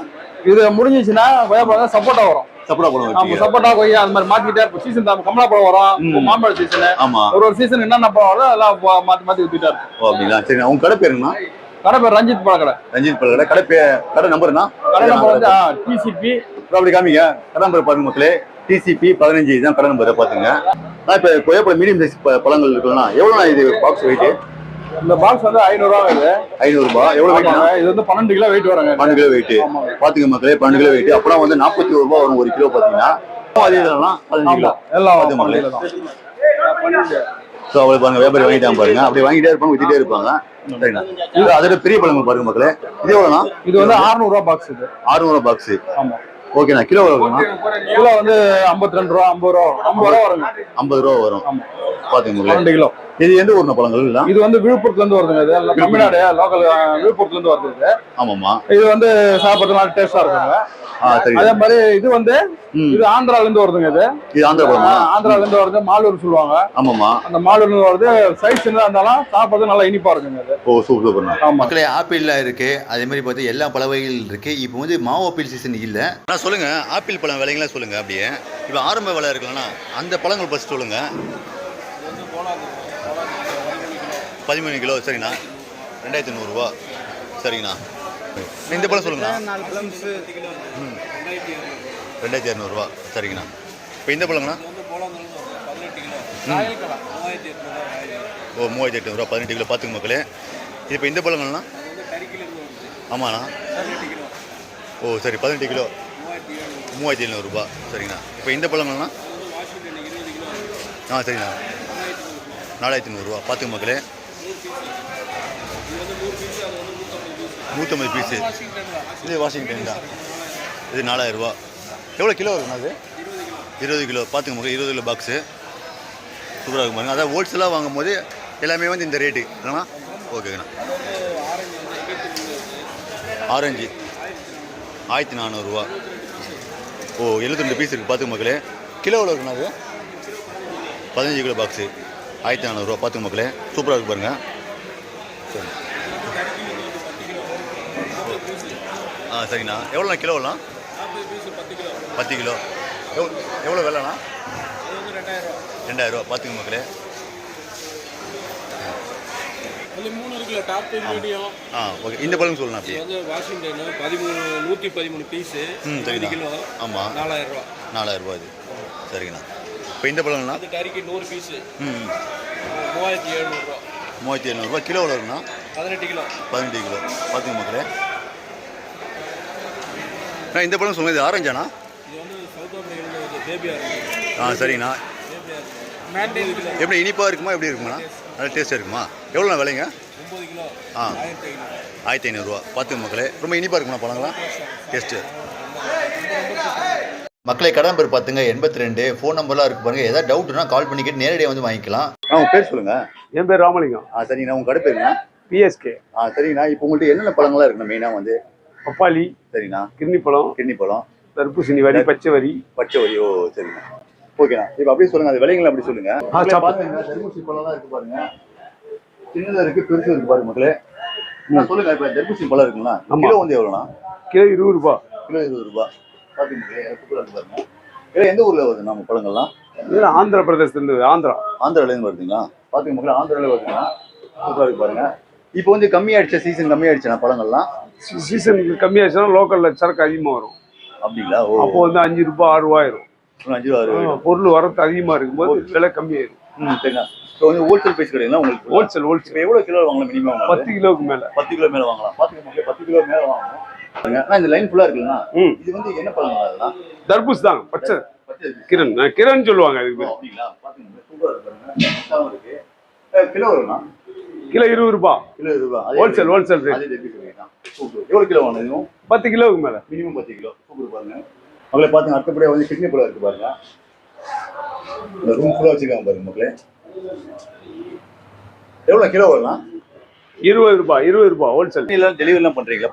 இது முடிஞ்சிச்சுன்னா கொய்யாப்பழம் சப்போட்டா வரும்.
சப்போட்டா பழம்.
ஆமா, சப்போட்டா கொய்யா அந்த மாதிரி மாத்திக்கிட்டே இருக்கும். சீசன் தான் கமலா பழம் வரும், மாம்பழ சீசன்.
ஆமா.
ஒரு சீசன் என்னென்ன பழம் வரும் அதெல்லாம் மாத்தி வித்துட்டா இருக்கும்.
ஓ அப்படிங்களா? சரி. உங்க கடை பேருங்கண்ணா?
கடை பேர் ரஞ்சித் பழ கடை.
ரஞ்சித் பழ கடை. கடை பேர் கடை நம்பர்னா?
கடை நம்பர் வந்து TCP.
அப்படி காமிங்க. கடை நம்பர் பாருங்க மக்களே. TCP 15 தான் கடை நம்பரை பாத்துங்க. இப்போ கொய்யாப்பழம் மீடியம் சைஸ் பழங்கள் இருக்குன்னா எவ்வளோ இது பாக்ஸ் வெயிட்?
இந்த பாக்ஸ் வந்து 500 ரூபா வருது.
500 ரூபாய். எவ்வளவு வெயிட்?
இது வந்து 12 கிலோ வெயிட் வராங்க.
12 கிலோ வெயிட். பாத்துங்க மக்களே, 12 கிலோ வெயிட். அப்புறம் வந்து 41 ரூபாய் வரும் 1 கிலோ பாத்தீங்கன்னா. அதே இதெல்லாம் 15 கிலோ
எல்லாம்
மக்களே. ஸோ அவளை பாருங்க, வியாபாரி வாங்கிட்டாங்க பாருங்க. அப்படி வாங்கிட்டே இருப்பாங்க, வித்துட்டே இருப்பாங்க. சரிங்களா? இது அதோட பெரிய பழங்கள் பாருங்க மக்களே. இது எவ்வளோண்ணா?
இது வந்து 600 ரூபா பாக்ஸ். இது
600 ரூபா பாக்ஸ்.
ஆமா.
ஓகேண்ணா. கிலோ எவ்வளோண்ணா?
கிலோ வந்து 52 ரூபா 50 ரூபா வருங்க.
50 ரூபா வரும்.
ஆமா.
பாத்துங்க
12 கிலோ.
இது எந்த ஊர்ன பழங்கள் இல்லை?
இது வந்து விழுப்புரத்துல இருந்து வருதுங்க. இது தமிழ்நாடு லோக்கல் விழுப்புரத்துல இருந்து வருது.
ஆமாம்மா.
இது வந்து சாப்பிட்றது நல்லா டேஸ்டா இருக்குங்க.
சரி.
அதே மாதிரி இது வந்து இது ஆந்திரால இருந்து வருதுங்க. இது
ஆந்திரா பழமா?
ஆந்திரால இருந்து வருது. மாலூர் சொல்லுவாங்க.
ஆமாம்மா. அந்த
மாலூர்ல இருந்து வருது. சைஸ் என்ன இருந்தாலும் சாப்பிட்றது நல்லா இனிப்பா இருக்குங்க. அது
ஓ சூப்பர்.
மக்களே, ஆப்பிள்லாம் இருக்கு, அதே மாதிரி பார்த்து எல்லா பழ வகைகள் இருக்கு. இப்போ வந்து மாவு ஆப்பிள் சீசன் இல்லை. ஆனால் சொல்லுங்க, ஆப்பிள் பழம் விலைங்களா சொல்லுங்க. அப்படியே இப்போ ஆரம்ப விலை இருக்குல்லண்ணா, அந்த பழங்கள் ஃபர்ஸ்ட் சொல்லுங்க. 13 கிலோ. சரிங்கண்ணா. 2100 ரூபா. சரிங்கண்ணா. இந்த பழம் சொல்லுங்கண்ணா. 2200 ரூபா. சரிங்கண்ணா. இப்போ இந்த பழங்கண்ணா? ஓ 3800 ரூபா. 18 கிலோ. பார்த்துங்க மக்களே. இப்போ இந்த பழங்கள்ண்ணா? ஆமாண்ணா. ஓ சரி. 18 கிலோ 3700 ரூபா. சரிங்கண்ணா. இப்போ இந்த பழங்கள்ண்ணா? சரிங்கண்ணா. 4500 ரூபா. பார்த்துங்க மக்களே. 150 பீஸு. இது வாஷிங்டன் தான். இது 4000 ரூபா. எவ்வளோ கிலோ இருக்குண்ணா? அது 20 கிலோ. பார்த்துங்க மக்களே, 20 கிலோ பாக்ஸு. சூப்பராக இருக்கும் பாருங்க. அதான் ஹோல்சேலாக வாங்கும் போது எல்லாமே வந்து இந்த ரேட்டு இல்லைண்ணா? ஓகேங்கண்ணா. ஆரஞ்சு 1400 ரூபா. ஓ 72 பீஸ் இருக்குது. பார்த்துங்க மக்களே. கிலோ எவ்வளோ இருக்குண்ணா? அது
15 கிலோ பாக்ஸு 1400 பார்த்துங்க மக்களே, சூப்பராக இருக்கு பாருங்கள். சரி சரிண்ணா. எவ்வளோண்ணா கிலோலாம்? 10 கிலோ. எவ்வளோ விலைண்ணா? 2000 பார்த்துங்க மக்களே. ஓகே, இந்த பழம் சொல்லணும். அப்படியே
வாஷிங்டன் 113 பீஸு.
சரிண்ணா.
கிலோ.
ஆமாம்,
4000
4000 இது. சரிங்கண்ணா. இப்போ இந்த பழம்ண்ணா?
அது கறிக்கு 100 பீஸு. 3700
3700 கிலோ எவ்வளோ இருக்குண்ணா?
18 கிலோ.
18 கிலோ பார்த்துங்க மக்களே. இந்த பழம் சொல்லுங்கள், இது ஆரஞ்சாண்ணா?
இது வந்து சவுத் ஆஃப்ரிக்கா பேபி ஆரஞ்சு.
சரிண்ணா. எப்படி இனிப்பாக இருக்குமா, எப்படி இருக்குமாண்ணா? நல்லா டேஸ்ட்டாக இருக்குமா? எவ்வளோண்ணா விலைங்க?
9 கிலோ.
1500 பார்த்துங்க மக்களே. ரொம்ப இனிப்பாக இருக்குமா பழங்களாம்? டேஸ்ட்டு.
மக்களை கடை நம்பர் பார்த்துங்க 82. ஃபோன் நம்பர்லாம் இருக்குது பாருங்கள். ஏதாவது டவுட்னா கால் பண்ணிக்கிட்டு நேரடியாக வந்து வாங்கிக்கலாம்.
உங்கள் பேர் சொல்லுங்கள்.
என் பேர் ராமலிங்கம்.
சரிங்கண்ணா. உங்கள் கடை பேருங்கண்ணா?
பிஎஸ்கே.
சரிங்கண்ணா. இப்போ உங்கள்கிட்ட என்னென்ன பழங்கள்லாம் இருக்குண்ணா மெயினாக வந்து?
பப்பாளி.
சரிண்ணா.
கிர்னி பழம்.
கிர்னி பழம்.
தர்பூசணி வரி, பச்சை வரி.
பச்சை வரி. ஓ சரிண்ணா. ஓகேண்ணா. இப்போ அப்படியே சொல்லுங்கள், அது விலைங்களை அப்படி சொல்லுங்கள். பாருங்க, தர்பூசணி பழம்லாம் இருக்குது பாருங்க. சின்னதாக இருக்குது, பெருசாக இருக்குது பாருங்க மக்களே. சொல்லுங்கள், இப்போ தர்பூசணி பழம் இருக்குங்களா? கிலோ வந்து எவ்வளோண்ணா?
கிலோ 20 ரூபா.
கிலோ 20 ரூபா. பார்த்துங்க சூப்பராக இருக்கு பாருங்க. இல்லை, எந்த ஊரில் வருது நம்ம பழங்கள்லாம்?
இது ஆந்திர பிரதேசத்துலேருந்து.
ஆந்திராவிலேருந்து வருதுங்களா? பார்த்துங்க மக்களே, ஆந்திராவில் வருதுங்களா? சூப்பராக இருக்கு பாருங்க. இப்போ வந்து கம்மியாயிடுச்சு, சீசன் கம்மியாயிடுச்சுண்ணா பழங்கள்லாம்?
சீசன் கம்மியாச்சுன்னா லோக்கலில் சரக்கு அதிகமாக வரும்.
அப்படிங்களா?
அப்போ வந்து 5 ரூபா 6 ரூபா ஆயிரும்.
5 ரூபா 6 ரூபா.
பொருள் வரத்து அதிகமாக இருக்கும்போது விலை கம்மியாயிரும்.
சரிண்ணா. இப்போ வந்து ஹோல்சேல் பிரைஸ் கிடைக்குங்களா உங்களுக்கு?
ஹோல்சேல்.
இப்போ எவ்வளோ கிலோ வாங்கலாம் மினிமம்?
10 கிலோவுக்கு மேலே.
10 கிலோ மேலே வாங்கலாம். பார்த்துங்க மக்களே, 10 கிலோ மேலே வாங்கணும். இந்த லைன் ஃபுல்லாக இருக்குங்களா? இது வந்து என்ன பழங்களா அதெல்லாம்?
தர்பூஸ் தான். பச்சை கிரண். கிரண் சொல்லுவாங்க அதுக்கு.
அப்படிங்களா? பார்த்துங்க சூப்பராக இருக்கு. கிலோ வரும்ண்ணா?
கிலோ 20 ரூபா.
கிலோ 20 ரூபா.
Wholesale rate.
அதே எப்படி சொல்லிங்கன்னா சூப்பர். எவ்வளோ கிலோ வாங்கணும் இதுவும்?
10 கிலோவுக்கு மேலே.
Minimum 10 kilo. சூப்பர் பாருங்க மக்களே. பார்த்துங்க, அடுத்தபடியாக வந்து கிட்னி பழம் இருக்கு பாருங்க. இந்த ரூம் ஃபுல்லாக வச்சுருக்காங்க பாருங்க மக்களே. எவ்வளோ கிலோ வரும்னா?
20 ரூபா. 20 ரூபா ஹோல்சேல்.
டெலிவரிலாம் பண்ணுறீங்களா?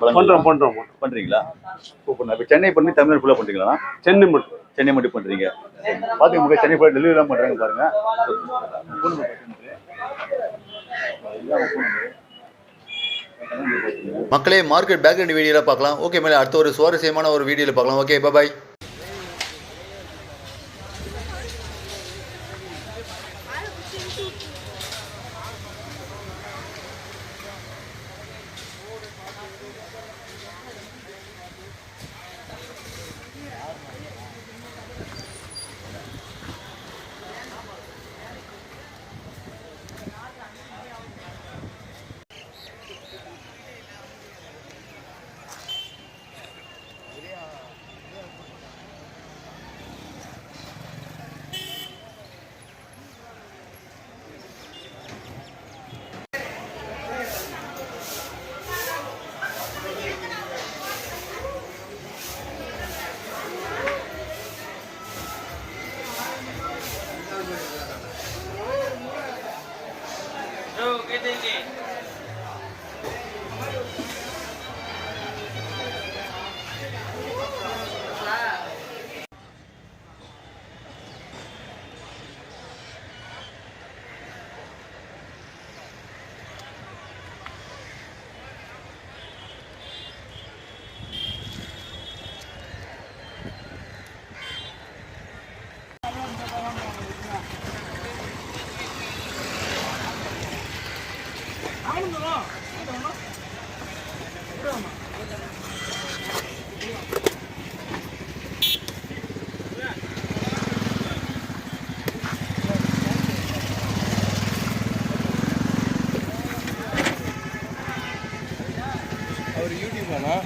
பண்றோம்.
பண்ணுறீங்களா? சூப்பர்ண்ணா. இப்போ சென்னை பண்ணி தமிழ்நாடு ஃபுல்லாக பண்ணுறீங்களா?
சென்னை மட்டும்
பண்ணுறீங்க. பார்த்துங்க மக்களே, சென்னை ஃபுல்லாக டெலிவரிலாம் பண்ணுறாங்க பாருங்க.
மக்களே, மார்க்கெட் பேக்ரவுண்ட் வீடியோவில் பார்க்கலாம். ஓகே, மேலே அடுத்த ஒரு சுவாரஸ்யமான ஒரு வீடியோவில் பார்க்கலாம். ஓகே, பாய்.